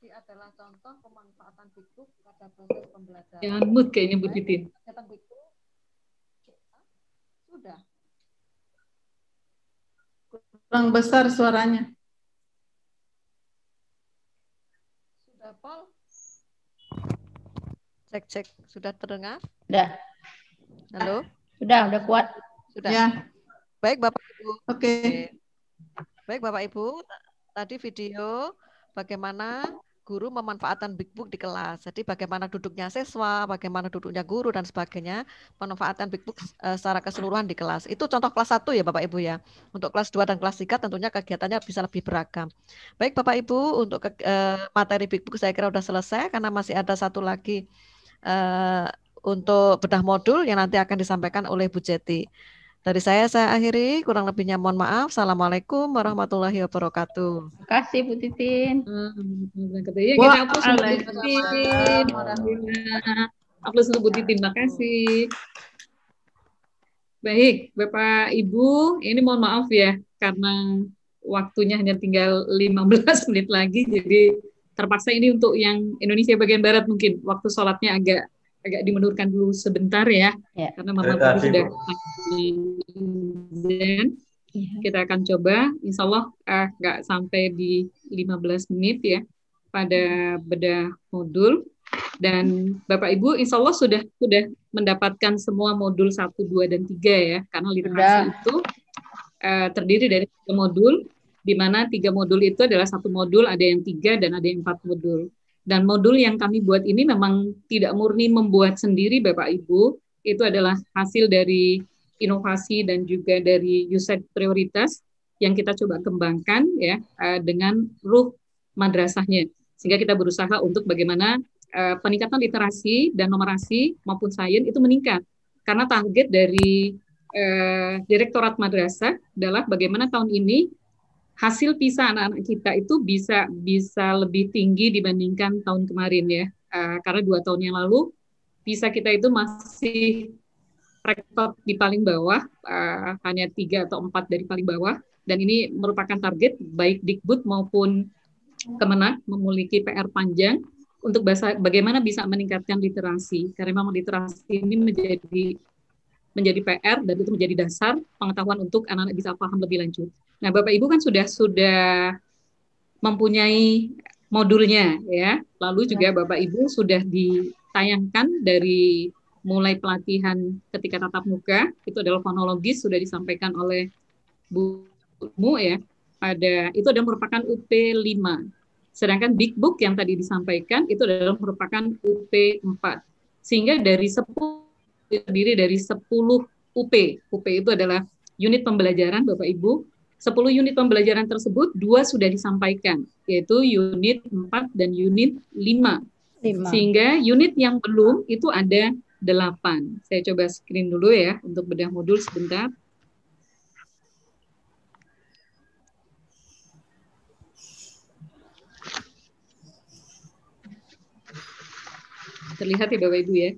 tadi adalah contoh pemanfaatan Big Book pada proses pembelajaran. Jangan mood kayaknya Bu Titin. Kegiatan Big Book sudah. Kurang besar suaranya. Sudah, Paul? Cek, sudah terdengar? Sudah. Halo? Sudah kuat. Sudah. Ya. Baik, Bapak Ibu. Oke. Baik, Bapak Ibu. Tadi video bagaimana guru memanfaatkan Big Book di kelas. Jadi bagaimana duduknya siswa, bagaimana duduknya guru dan sebagainya, pemanfaatan Big Book secara keseluruhan di kelas. Itu contoh kelas 1 ya Bapak Ibu ya. Untuk kelas 2 dan kelas 3 tentunya kegiatannya bisa lebih beragam. Baik Bapak Ibu, untuk materi Big Book saya kira sudah selesai karena masih ada satu lagi untuk bedah modul yang nanti akan disampaikan oleh Bu Jeti. Dari saya akhiri, kurang lebihnya mohon maaf. Assalamualaikum warahmatullahi wabarakatuh. Terima kasih Bu Titin. Ya, kita hapus untuk Bu Titin. Hapus untuk Bu Titin. Terima kasih. Baik, Bapak Ibu, ini mohon maaf ya karena waktunya hanya tinggal 15 menit lagi, jadi terpaksa ini untuk yang Indonesia bagian barat mungkin waktu sholatnya agak dimundurkan dulu sebentar ya, karena Mama tadi sudah izin. Kita akan coba, insya Allah nggak sampai di 15 menit ya pada bedah modul. Dan Bapak Ibu insya Allah sudah mendapatkan semua modul 1, 2, dan 3 ya, karena literasi itu terdiri dari 3 modul, di mana 3 modul itu adalah 1 modul, ada yang 3 dan ada yang 4 modul. Dan modul yang kami buat ini memang tidak murni membuat sendiri Bapak Ibu, itu adalah hasil dari inovasi dan juga dari usage prioritas yang kita coba kembangkan ya dengan ruh madrasahnya. Sehingga kita berusaha untuk bagaimana peningkatan literasi dan numerasi maupun sains itu meningkat. Karena target dari Direktorat Madrasah adalah bagaimana tahun ini hasil PISA anak-anak kita itu bisa lebih tinggi dibandingkan tahun kemarin ya. Karena 2 tahun yang lalu PISA kita itu masih rekod di paling bawah, hanya 3 atau 4 dari paling bawah. Dan ini merupakan target baik Dikbud maupun Kemenak memiliki PR panjang untuk bagaimana bisa meningkatkan literasi. Karena memang literasi ini menjadi PR dan itu menjadi dasar pengetahuan untuk anak-anak bisa paham lebih lanjut. Nah, Bapak Ibu kan sudah mempunyai modulnya ya. Lalu juga Bapak Ibu sudah ditayangkan dari mulai pelatihan ketika tatap muka, itu adalah fonologis sudah disampaikan oleh Bu Mu ya. Itu adalah merupakan UP 5. Sedangkan Big Book yang tadi disampaikan itu adalah merupakan UP 4. Sehingga terdiri dari 10 UP. UP itu adalah unit pembelajaran Bapak Ibu. 10 unit pembelajaran tersebut 2 sudah disampaikan, yaitu unit 4 dan unit 5. Sehingga unit yang belum itu ada 8. Saya coba screen dulu ya untuk bedah modul sebentar. Terlihat ya Bapak Ibu ya.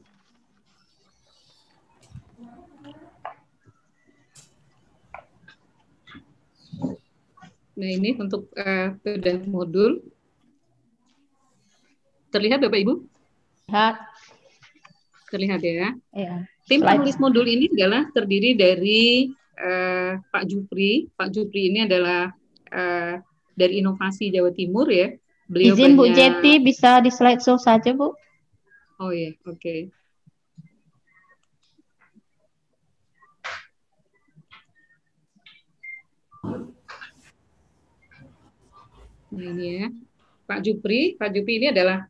Nah ini untuk bedah modul. Terlihat Bapak Ibu? Lihat. Terlihat ya. Iya. Tim penulis modul ini adalah terdiri dari Pak Jupri. Pak Jupri ini adalah dari Inovasi Jawa Timur ya. Beliau izin Bu Jeti bisa di slideshow saja Bu. Oh ya, oke. Nah ini ya, Pak Jupri ini adalah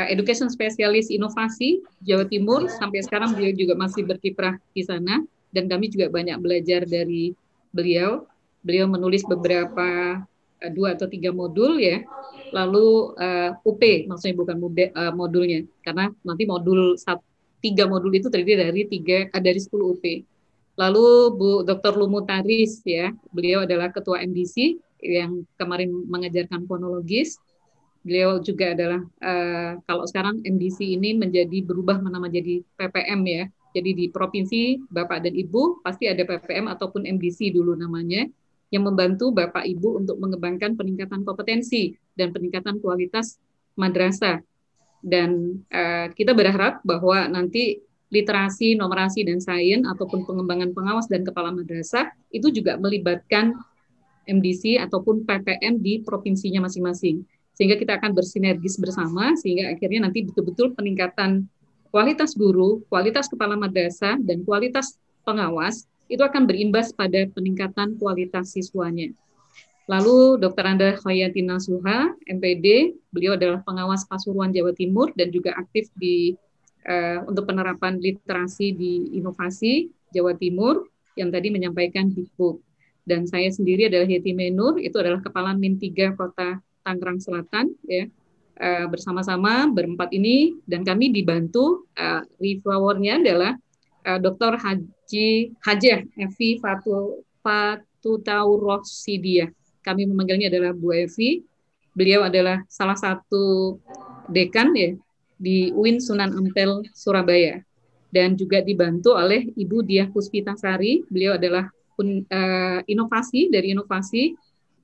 Education Specialist Inovasi Jawa Timur. Sampai sekarang beliau juga masih berkiprah di sana dan kami juga banyak belajar dari beliau. Beliau menulis beberapa 2 atau 3 modul ya. Lalu UP maksudnya bukan modulnya karena nanti 3 modul itu terdiri dari 10 UP. Lalu Bu Dr. Lumutaris ya, beliau adalah Ketua MDC yang kemarin mengajarkan fonologis. Beliau juga adalah kalau sekarang MDC ini berubah nama jadi PPM ya. Jadi di provinsi Bapak dan Ibu pasti ada PPM ataupun MDC dulu namanya yang membantu Bapak Ibu untuk mengembangkan peningkatan kompetensi dan peningkatan kualitas madrasah. Dan kita berharap bahwa nanti literasi, numerasi, dan sains ataupun pengembangan pengawas dan kepala madrasah itu juga melibatkan MDC ataupun PPM di provinsinya masing-masing. Sehingga kita akan bersinergis bersama, sehingga akhirnya nanti betul-betul peningkatan kualitas guru, kualitas kepala madrasah, dan kualitas pengawas itu akan berimbas pada peningkatan kualitas siswanya. Lalu Dr. Anda Khayati Nasuha, MPD, beliau adalah pengawas Pasuruan Jawa Timur dan juga aktif di untuk penerapan literasi di inovasi Jawa Timur yang tadi menyampaikan Big Book. Dan saya sendiri adalah Yeti Menur, itu adalah Kepala Min 3 Kota Tangerang Selatan, ya. Bersama-sama berempat ini, dan kami dibantu reviewernya adalah Dr. Hajah Evi Fatutaurossidia. Kami memanggilnya adalah Bu Evi. Beliau adalah salah satu dekan ya di UIN Sunan Ampel Surabaya, dan juga dibantu oleh Ibu Diah Puspitasari. Beliau adalah inovasi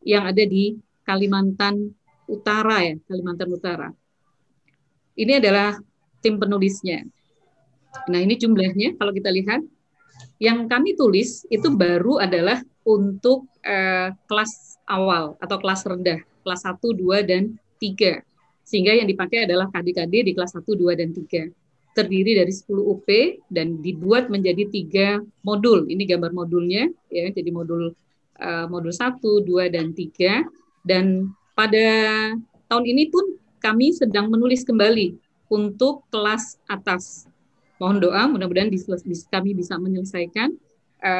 yang ada di Kalimantan Utara ya, Kalimantan Utara. Ini adalah tim penulisnya. Nah, ini jumlahnya kalau kita lihat. Yang kami tulis itu baru adalah untuk kelas awal atau kelas rendah, kelas 1, 2, dan 3. Sehingga yang dipakai adalah KD-KD di kelas 1, 2, dan 3. Terdiri dari 10 UP dan dibuat menjadi 3 modul. Ini gambar modulnya, ya. Jadi modul 1, 2, dan 3. Dan pada tahun ini pun kami sedang menulis kembali untuk kelas atas. Mohon doa, mudah-mudahan kami bisa menyelesaikan.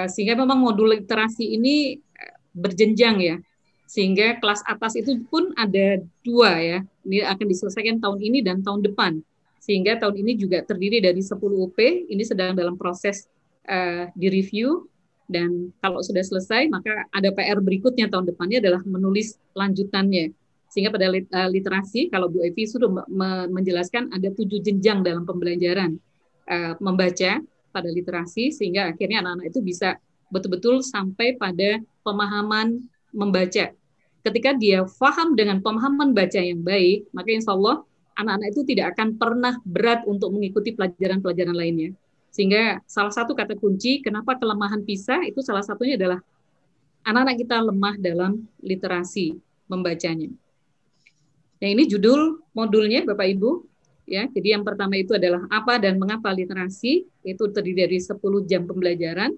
Sehingga memang modul literasi ini berjenjang ya. Sehingga kelas atas itu pun ada 2 ya. Ini akan diselesaikan tahun ini dan tahun depan. Sehingga tahun ini juga terdiri dari 10 UP. Ini sedang dalam proses direview. Dan kalau sudah selesai, maka ada PR berikutnya tahun depannya adalah menulis lanjutannya. Sehingga pada literasi, kalau Bu Evi sudah menjelaskan ada 7 jenjang dalam pembelajaran membaca pada literasi, sehingga akhirnya anak-anak itu bisa betul-betul sampai pada pemahaman membaca. Ketika dia paham dengan pemahaman baca yang baik, maka insya Allah anak-anak itu tidak akan pernah berat untuk mengikuti pelajaran-pelajaran lainnya. Sehingga salah satu kata kunci kenapa kelemahan PISA itu salah satunya adalah anak-anak kita lemah dalam literasi membacanya. Nah, ini judul modulnya Bapak Ibu. Ya, jadi yang pertama itu adalah apa dan mengapa literasi, itu terdiri dari 10 jam pembelajaran.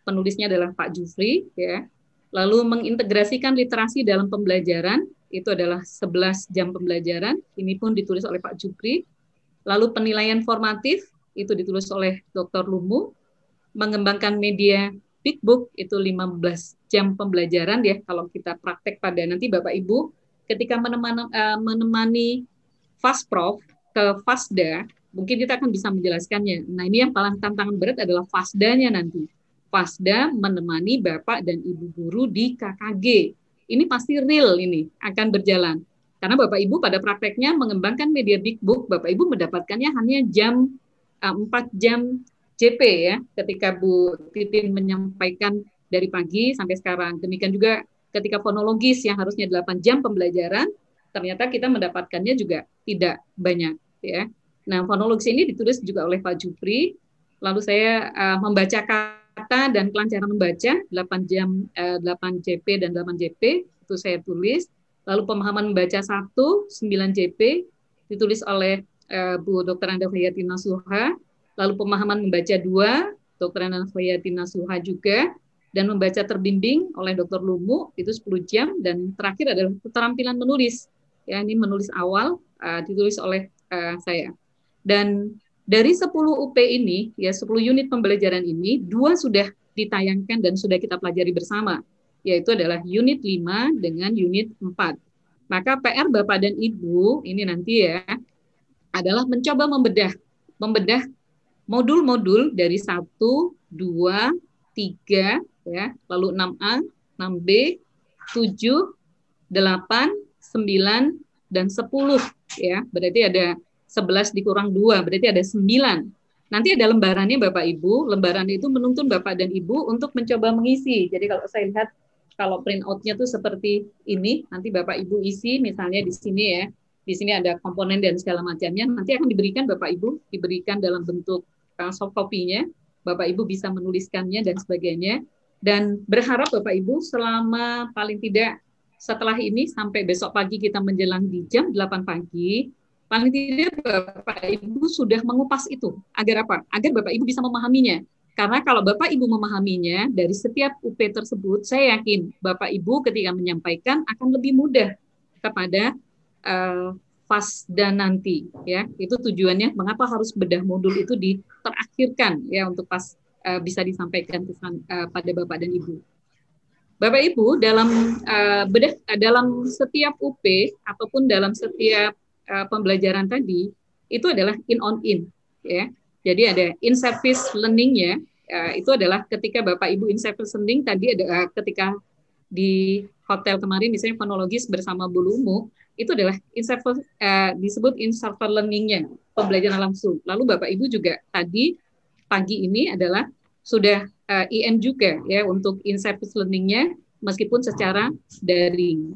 Penulisnya adalah Pak Jufri, ya. Lalu mengintegrasikan literasi dalam pembelajaran, itu adalah 11 jam pembelajaran. Ini pun ditulis oleh Pak Jufri. Lalu penilaian formatif, itu ditulis oleh Dr. Lumu. Mengembangkan media Big Book, itu 15 jam pembelajaran ya. Kalau kita praktek pada nanti Bapak Ibu, ketika menemani FASPROF ke FASDA, mungkin kita akan bisa menjelaskannya. Nah, ini yang paling tantangan berat adalah FASDA-nya nanti. FASDA menemani Bapak dan Ibu guru di KKG. Ini pasti real ini, akan berjalan. Karena Bapak Ibu pada prakteknya mengembangkan media Big Book, Bapak Ibu mendapatkannya hanya 4 jam JP ya, ketika Bu Titin menyampaikan dari pagi sampai sekarang. Demikian juga ketika fonologis yang harusnya 8 jam pembelajaran, ternyata kita mendapatkannya juga tidak banyak ya. Nah, fonologis ini ditulis juga oleh Pak Jufri. Lalu saya membaca kata dan kelancaran membaca 8 jam 8 JP dan 8 JP itu saya tulis. Lalu pemahaman membaca 1 9 JP ditulis oleh Bu Dr. Anda Khayati Nasuha. Lalu pemahaman membaca 2 Dr. Anda Khayati Nasuha juga. Dan membaca terbimbing oleh Dr. Lumu itu 10 jam. Dan terakhir adalah keterampilan menulis. Ya, ini menulis awal ditulis oleh saya. Dan dari 10 UP ini, ya 10 unit pembelajaran ini, 2 sudah ditayangkan dan sudah kita pelajari bersama, yaitu adalah unit 5 dengan unit 4. Maka PR Bapak dan Ibu ini nanti ya adalah mencoba membedah modul-modul dari 1, 2, 3 ya, lalu 6A, 6B, 7, 8, 9 dan 10 ya. Berarti ada 11 dikurang 2, berarti ada 9. Nanti ada lembarannya Bapak Ibu, lembaran itu menuntun Bapak dan Ibu untuk mencoba mengisi. Jadi kalau saya lihat, kalau print out-nya tuh seperti ini, nanti Bapak Ibu isi misalnya di sini ya, di sini ada komponen dan segala macamnya, nanti akan diberikan Bapak Ibu, diberikan dalam bentuk soft copy-nya, Bapak Ibu bisa menuliskannya dan sebagainya, dan berharap Bapak Ibu selama paling tidak setelah ini sampai besok pagi kita menjelang di jam 8 pagi, paling tidak Bapak Ibu sudah mengupas itu. Agar apa? Agar Bapak Ibu bisa memahaminya. Karena kalau Bapak Ibu memahaminya dari setiap UP tersebut, saya yakin Bapak Ibu ketika menyampaikan akan lebih mudah kepada FASDA nanti. Ya, itu tujuannya mengapa harus bedah modul itu diterakhirkan ya untuk pas bisa disampaikan pada Bapak dan Ibu. Bapak Ibu dalam dalam setiap UP ataupun dalam setiap pembelajaran tadi itu adalah in on in ya. Jadi ada in service learning-nya, itu adalah ketika Bapak Ibu in service learning tadi ada ketika di hotel kemarin misalnya fonologis bersama Bu Lumu, itu adalah in service, disebut in service learning-nya, pembelajaran langsung. Lalu Bapak Ibu juga tadi pagi ini adalah sudah IN juga ya untuk in service learning-nya meskipun secara daring.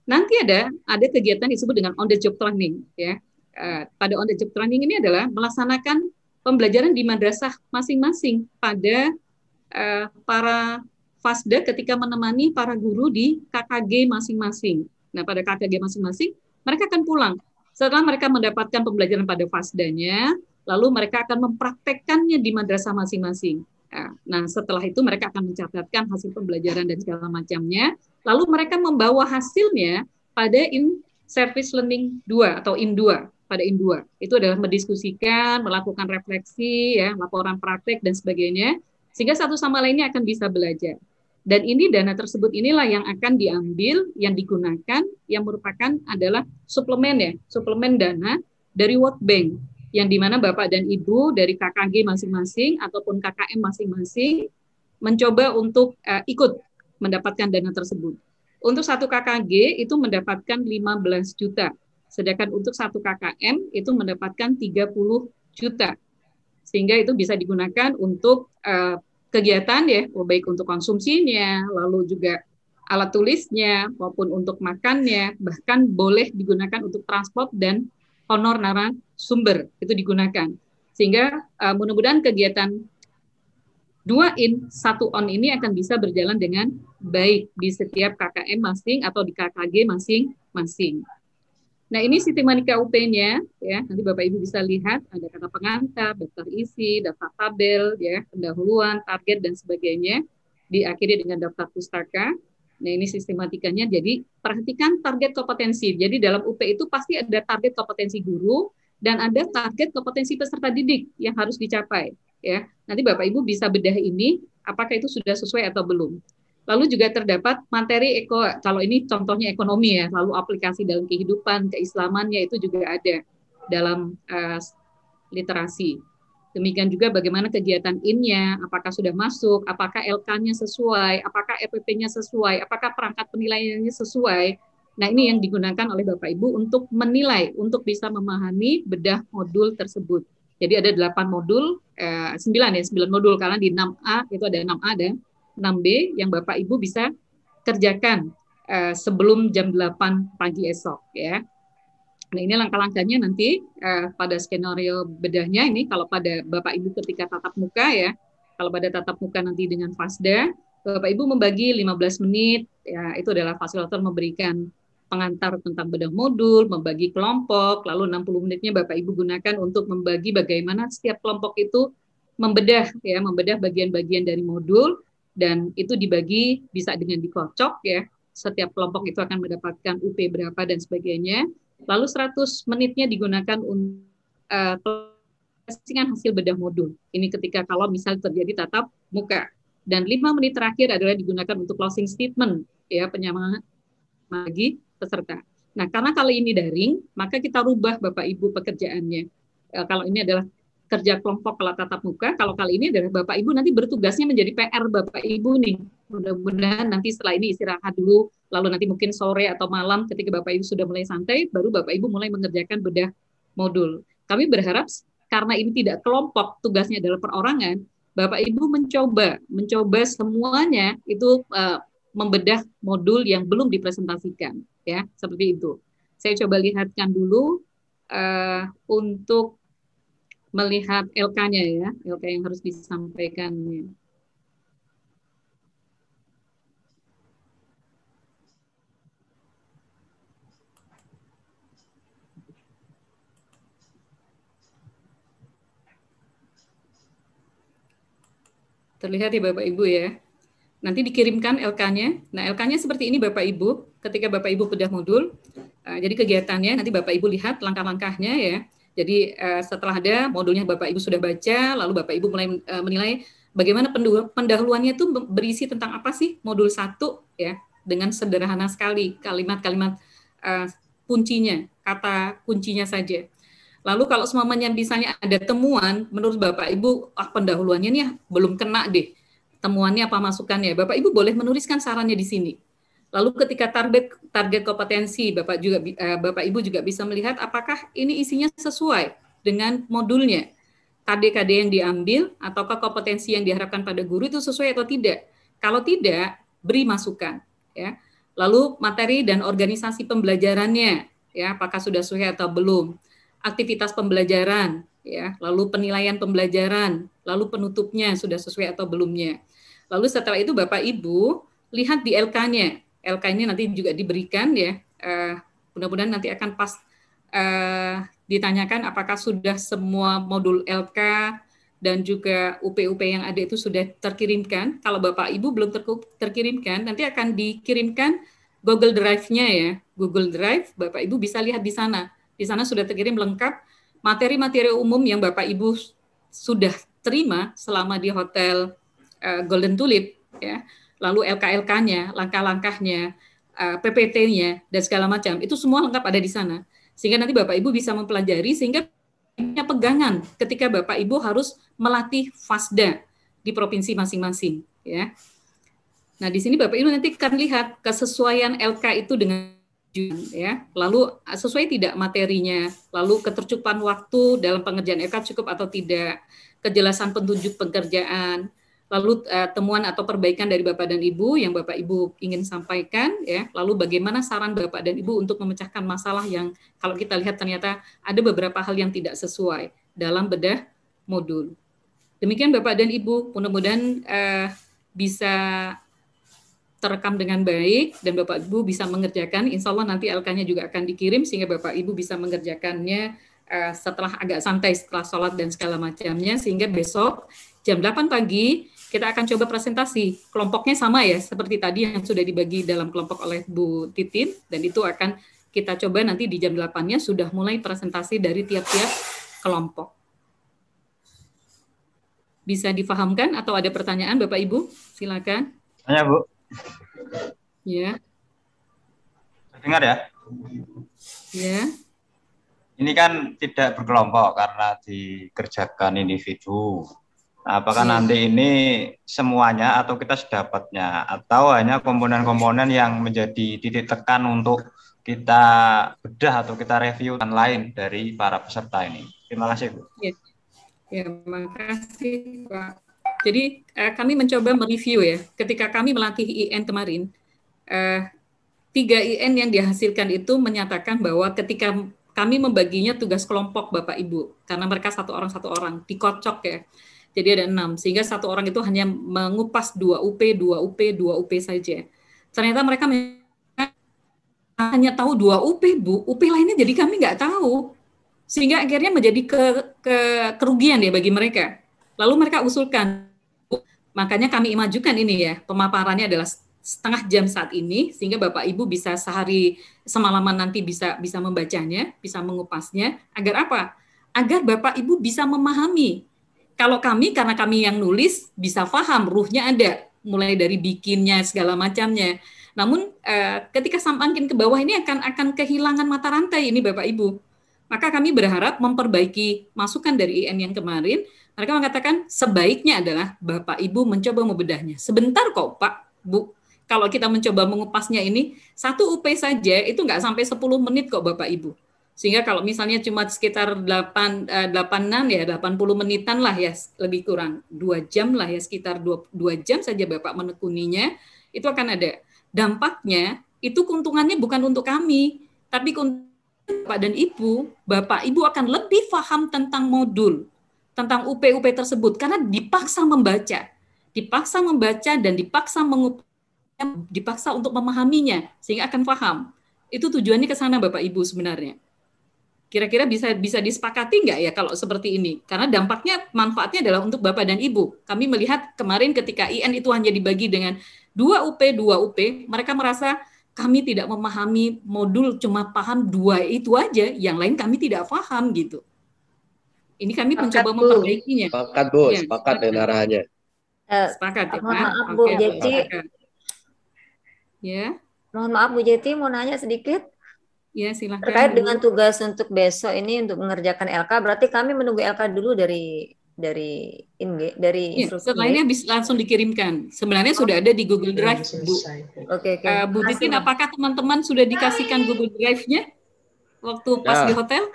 Nanti ada kegiatan disebut dengan on the job training ya. Pada on the job training ini adalah melaksanakan pembelajaran di madrasah masing-masing pada para FASDA ketika menemani para guru di KKG masing-masing. Nah, pada KKG masing-masing, mereka akan pulang. Setelah mereka mendapatkan pembelajaran pada FASDA-nya, lalu mereka akan mempraktekkannya di madrasah masing-masing. Nah, setelah itu mereka akan mencatatkan hasil pembelajaran dan segala macamnya, lalu mereka membawa hasilnya pada in-service learning 2 atau in 2. Pada in 2 itu adalah mendiskusikan, melakukan refleksi, ya, laporan praktek dan sebagainya, sehingga satu sama lainnya akan bisa belajar. Dan ini dana tersebut inilah yang akan diambil, yang digunakan, yang merupakan adalah suplemen ya, suplemen dana dari World Bank, yang dimana Bapak dan Ibu dari KKG masing-masing ataupun KKM masing-masing mencoba untuk ikut mendapatkan dana tersebut. Untuk satu KKG itu mendapatkan 15 juta. Sedangkan untuk satu KKM itu mendapatkan 30 juta. Sehingga itu bisa digunakan untuk kegiatan ya, baik untuk konsumsinya, lalu juga alat tulisnya, maupun untuk makannya, bahkan boleh digunakan untuk transport dan honor narasumber, itu digunakan. Sehingga mudah-mudahan kegiatan 2 in, 1 on ini akan bisa berjalan dengan baik di setiap KKM masing atau di KKG masing-masing. Nah, ini sistematika UP-nya ya. Nanti Bapak Ibu bisa lihat ada kata pengantar, daftar isi, daftar tabel ya, pendahuluan, target dan sebagainya. Diakhiri dengan daftar pustaka. Nah, ini sistematikanya. Jadi, perhatikan target kompetensi. Jadi, dalam UP itu pasti ada target kompetensi guru dan ada target kompetensi peserta didik yang harus dicapai ya. Nanti Bapak Ibu bisa bedah ini apakah itu sudah sesuai atau belum. Lalu juga terdapat materi kalau ini contohnya ekonomi ya, lalu aplikasi dalam kehidupan, keislamannya itu juga ada dalam literasi. Demikian juga bagaimana kegiatan in-nya, apakah sudah masuk, apakah LK-nya sesuai, apakah RPP-nya sesuai, apakah perangkat penilaiannya sesuai. Nah, ini yang digunakan oleh Bapak Ibu untuk menilai, untuk bisa memahami bedah modul tersebut. Jadi ada 8 modul, 9 modul, karena di 6A itu ada 6A dan 6B yang Bapak Ibu bisa kerjakan sebelum jam 8 pagi esok ya. Nah, ini langkah-langkahnya nanti pada skenario bedahnya ini kalau pada Bapak Ibu ketika tatap muka ya. Kalau pada tatap muka nanti dengan FASDA, Bapak Ibu membagi 15 menit ya, itu adalah fasilitator memberikan pengantar tentang bedah modul, membagi kelompok, lalu 60 menitnya Bapak Ibu gunakan untuk membagi bagaimana setiap kelompok itu membedah bagian-bagian dari modul. Dan itu dibagi bisa dengan dikocok ya, setiap kelompok itu akan mendapatkan UP berapa dan sebagainya. Lalu 100 menitnya digunakan untuk hasil bedah modul. Ini ketika kalau misal terjadi tatap muka. Dan 5 menit terakhir adalah digunakan untuk closing statement ya, penyemangat bagi peserta. Nah, karena kali ini daring, maka kita rubah Bapak Ibu pekerjaannya. Kalau ini adalah kerja kelompok kalau tatap muka, kalau kali ini adalah Bapak Ibu nanti bertugasnya menjadi PR Bapak Ibu nih. Mudah-mudahan nanti setelah ini istirahat dulu, lalu nanti mungkin sore atau malam ketika Bapak Ibu sudah mulai santai, baru Bapak Ibu mulai mengerjakan bedah modul. Kami berharap karena ini tidak kelompok, tugasnya adalah perorangan, Bapak Ibu mencoba semuanya itu membedah modul yang belum dipresentasikan, ya seperti itu. Saya coba lihatkan dulu untuk melihat LK-nya ya, LK yang harus disampaikan. Terlihat ya Bapak Ibu ya. Nanti dikirimkan LK-nya. Nah, LK-nya seperti ini Bapak Ibu. Ketika Bapak Ibu bedah modul, jadi kegiatannya nanti Bapak Ibu lihat langkah-langkahnya ya. Jadi setelah ada modulnya Bapak Ibu sudah baca, lalu Bapak Ibu mulai menilai bagaimana pendahuluannya itu berisi tentang apa sih modul 1 ya, dengan sederhana sekali kalimat-kalimat kuncinya, kata kuncinya saja. Lalu kalau semuanya misalnya ada temuan, menurut Bapak Ibu, pendahuluannya nih belum kena deh. Temuannya apa masukannya? Bapak Ibu boleh menuliskan sarannya di sini. Lalu ketika target kompetensi, Bapak Ibu juga bisa melihat apakah ini isinya sesuai dengan modulnya. KD-KD yang diambil ataukah kompetensi yang diharapkan pada guru itu sesuai atau tidak. Kalau tidak, beri masukan. Ya. Lalu materi dan organisasi pembelajarannya, ya, apakah sudah sesuai atau belum. Aktivitas pembelajaran, ya, lalu penilaian pembelajaran, lalu penutupnya sudah sesuai atau belumnya. Lalu setelah itu Bapak Ibu lihat di LK-nya. LK ini nanti juga diberikan ya. Mudah-mudahan nanti akan pas ditanyakan apakah sudah semua modul LK dan juga UP-UP yang ada itu sudah terkirimkan. Kalau Bapak Ibu belum terkirimkan, nanti akan dikirimkan Google Drive-nya ya. Google Drive, Bapak Ibu bisa lihat di sana. Di sana sudah terkirim lengkap materi-materi umum yang Bapak Ibu sudah terima selama di Hotel Golden Tulip, ya. Lalu LK-LK-nya, langkah-langkahnya, PPT-nya, dan segala macam. Itu semua lengkap ada di sana. Sehingga nanti Bapak Ibu bisa mempelajari, sehingga punya pegangan ketika Bapak Ibu harus melatih FASDA di provinsi masing-masing. Ya. Nah, di sini Bapak Ibu nanti akan lihat kesesuaian LK itu dengan ya, lalu sesuai tidak materinya, lalu ketercukupan waktu dalam pengerjaan LK cukup atau tidak, kejelasan petunjuk pekerjaan, lalu temuan atau perbaikan dari Bapak dan Ibu yang Bapak Ibu ingin sampaikan, ya, lalu bagaimana saran Bapak dan Ibu untuk memecahkan masalah yang kalau kita lihat ternyata ada beberapa hal yang tidak sesuai dalam bedah modul. Demikian Bapak dan Ibu, mudah-mudahan bisa terekam dengan baik dan Bapak Ibu bisa mengerjakan. Insya Allah nanti LK-nya juga akan dikirim sehingga Bapak Ibu bisa mengerjakannya setelah agak santai setelah sholat dan segala macamnya, sehingga besok jam 8 pagi kita akan coba presentasi. Kelompoknya sama ya seperti tadi yang sudah dibagi dalam kelompok oleh Bu Titin, dan itu akan kita coba nanti di jam 8-nya sudah mulai presentasi dari tiap-tiap kelompok. Bisa difahamkan atau ada pertanyaan Bapak Ibu? Silakan. Tanya Bu. Ya. Dengar ya? Ya. Ini kan tidak berkelompok karena dikerjakan individu. Nah, apakah nanti ini semuanya atau kita sedapatnya atau hanya komponen-komponen yang menjadi titik tekan untuk kita bedah atau kita review dan lain dari para peserta ini? Terima kasih Bu. Ya, makasih Pak. Jadi kami mencoba mereview ya. Ketika kami melatih IN kemarin, 3 IN yang dihasilkan itu menyatakan bahwa ketika kami membaginya tugas kelompok Bapak Ibu, karena mereka satu orang dikocok ya. Jadi ada 6, sehingga satu orang itu hanya mengupas 2 UP saja. Ternyata mereka hanya tahu 2 UP Bu, UP lainnya jadi kami nggak tahu. Sehingga akhirnya menjadi kerugian ya bagi mereka. Lalu mereka usulkan, makanya kami majukan ini ya, pemaparannya adalah setengah jam saat ini, sehingga Bapak Ibu bisa sehari semalaman nanti bisa membacanya, bisa mengupasnya, agar apa? Agar Bapak Ibu bisa memahami. Kalau kami, karena kami yang nulis, bisa paham, ruhnya ada, mulai dari bikinnya, segala macamnya. Namun ketika semakin ke bawah ini akan kehilangan mata rantai ini Bapak Ibu. Maka kami berharap memperbaiki masukan dari IN yang kemarin. Mereka mengatakan sebaiknya adalah Bapak Ibu mencoba membedahnya. Sebentar kok Pak, Bu. Kalau kita mencoba mengupasnya ini, 1 UP saja itu nggak sampai 10 menit kok Bapak Ibu. Sehingga kalau misalnya cuma sekitar 80 menitan lah ya, lebih kurang 2 jam lah ya, sekitar 2 jam saja Bapak menekuninya, itu akan ada. Dampaknya itu keuntungannya bukan untuk kami, tapi Bapak dan Ibu, Bapak Ibu akan lebih paham tentang modul, tentang UP-UP tersebut, karena dipaksa membaca dan dipaksa untuk memahaminya, sehingga akan paham. Itu tujuannya ke sana Bapak Ibu sebenarnya. Kira-kira bisa disepakati nggak ya kalau seperti ini? Karena dampaknya, manfaatnya adalah untuk Bapak dan Ibu. Kami melihat kemarin ketika IN itu hanya dibagi dengan 2 UP, mereka merasa kami tidak memahami modul, cuma paham 2 itu aja, yang lain kami tidak paham gitu. Ini kami mencoba memperbaikinya. Sepakat Bu, Ya, sepakat dengan arahannya. Sepakat ya Pak? Maaf Bu Oke, Jeti. sepakat. Ya. Mohon maaf Bu Jeti, mau nanya sedikit. Ya, silakan. Terkait Bu. dengan tugas untuk besok ini untuk mengerjakan LK, berarti kami menunggu LK dulu dari instruksi. Setelahnya bisa langsung dikirimkan. Sebenarnya sudah ada di Google Drive, Bu. Oke. Bu Titin, apakah teman-teman sudah dikasihkan Google Drive-nya waktu pas di hotel?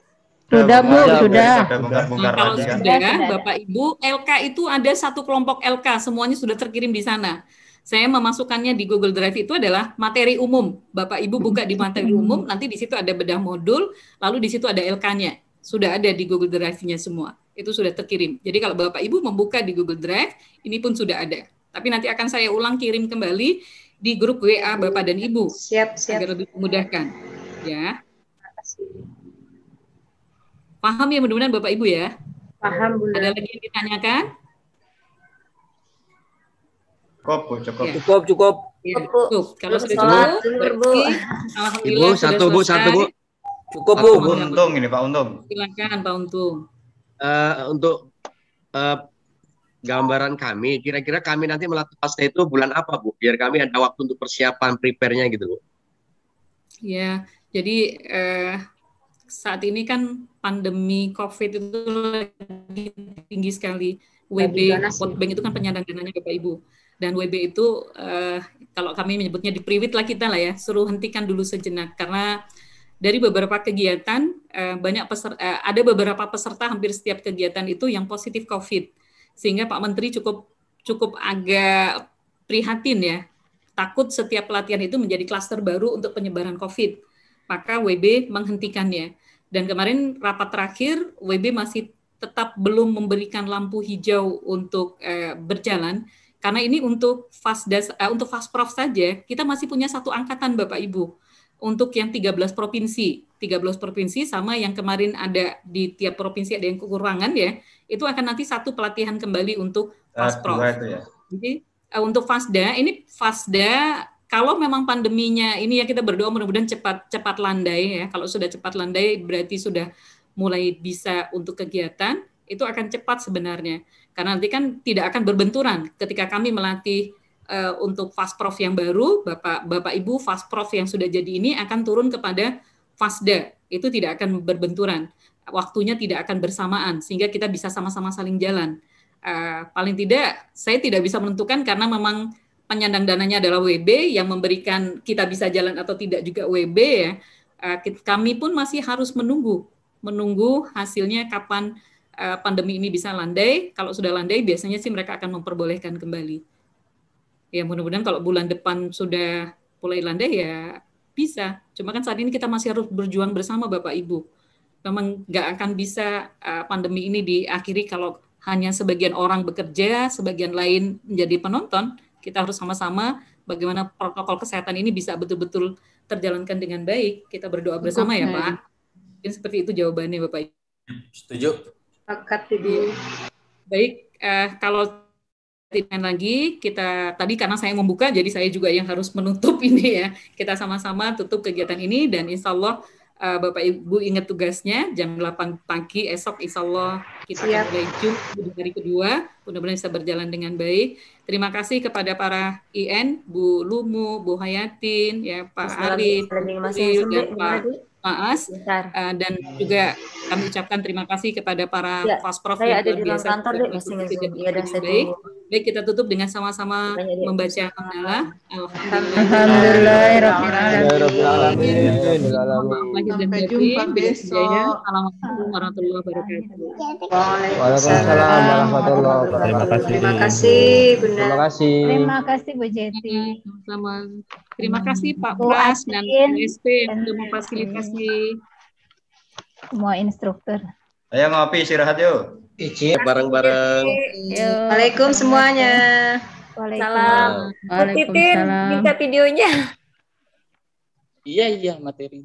Sudah Bu, sudah. Nah, kalau sudah, Bapak Ibu, LK itu ada satu kelompok LK, semuanya sudah terkirim di sana. Saya memasukkannya di Google Drive itu adalah materi umum. Bapak Ibu buka di materi umum, nanti di situ ada bedah modul, lalu di situ ada LK-nya. Sudah ada di Google Drive-nya semua. Itu sudah terkirim. Jadi kalau Bapak Ibu membuka di Google Drive, ini pun sudah ada. Tapi nanti akan saya ulang kirim kembali di grup WA Bapak dan Ibu. Siap. Agar lebih memudahkan. Ya. Paham ya mudah-mudahan Bapak Ibu ya? Paham, Bu. Ada lagi yang ditanyakan? Cukup. Ya, cukup. Kalau sudah cukup, berarti alhamdulillah sudah selesai. Bu. Cukup Bu. Untung ini Pak Untung. Silakan Pak Untung. Untuk gambaran kami, kira-kira kami nanti melatih pasca itu bulan apa Bu? Biar kami ada waktu untuk persiapan prepare-nya gitu Bu. Ya, jadi saat ini kan pandemi COVID itu lagi tinggi sekali. WB, World Bank itu kan penyandang dananya Bapak Ibu. Dan WB itu kalau kami menyebutnya di priwit lah kita lah ya, suruh hentikan dulu sejenak karena dari beberapa kegiatan ada beberapa peserta hampir setiap kegiatan itu yang positif COVID, sehingga Pak Menteri cukup agak prihatin ya, takut setiap pelatihan itu menjadi klaster baru untuk penyebaran COVID, maka WB menghentikannya. Dan kemarin rapat terakhir WB masih tetap belum memberikan lampu hijau untuk berjalan. Karena ini untuk Fasprof saja, kita masih punya satu angkatan Bapak Ibu. Untuk yang 13 provinsi sama yang kemarin ada di tiap provinsi ada yang kekurangan ya, itu akan nanti satu pelatihan kembali untuk Fasprof. Ya. Jadi untuk Fasda, kalau memang pandeminya ini ya kita berdoa mudah-mudahan cepat landai ya. Kalau sudah cepat landai berarti sudah mulai bisa untuk kegiatan, itu akan cepat sebenarnya. Karena nanti kan tidak akan berbenturan ketika kami melatih untuk Fasprof yang baru, Bapak Ibu Fasprof yang sudah jadi ini akan turun kepada Fasda. Itu tidak akan berbenturan. Waktunya tidak akan bersamaan sehingga kita bisa sama-sama saling jalan. Paling tidak saya tidak bisa menentukan karena memang penyandang dananya adalah WB yang memberikan kita bisa jalan atau tidak juga WB ya. Kami pun masih harus menunggu hasilnya kapan pandemi ini bisa landai. Kalau sudah landai, biasanya sih mereka akan memperbolehkan kembali. Ya mudah-mudahan kalau bulan depan sudah mulai landai ya bisa. Cuma kan saat ini kita masih harus berjuang bersama Bapak Ibu. Memang nggak akan bisa pandemi ini diakhiri kalau hanya sebagian orang bekerja, sebagian lain menjadi penonton. Kita harus sama-sama bagaimana protokol kesehatan ini bisa betul-betul terjalankan dengan baik. Kita berdoa bersama ya Pak. Mungkin seperti itu jawabannya Bapak Ibu. Setuju. Baik, kalau tidak lagi kita tadi karena saya membuka, jadi saya juga yang harus menutup ini ya. Kita sama-sama tutup kegiatan ini dan insya Allah Bapak Ibu ingat tugasnya jam 8 pagi esok insya Allah kita akan mulai di hari kedua. Mudah-mudahan bisa berjalan dengan baik. Terima kasih kepada para IN, Bu Lumu, Bu Hayatin, ya Pak Arif, dan Pak Maas, dan juga kami ucapkan terima kasih kepada para Fasprof yang luar biasa. Baik, kita tutup dengan sama-sama membaca hamdalah. Sampai jumpa besok. Assalamualaikum warahmatullahi wabarakatuh. Waalaikumsalam warahmatullahi wabarakatuh. Terima kasih Bunda. Terima kasih. Terima kasih Bu Jeti. Sama. Terima kasih Pak Pras dan SP yang sudah memfasilitasi semua instruktur. Ayo ngopi istirahat yuk. Izin bareng-bareng. Waalaikumsalam semuanya. Salam. Bu Titin, Waalaikumsalam. minta videonya. iya materi.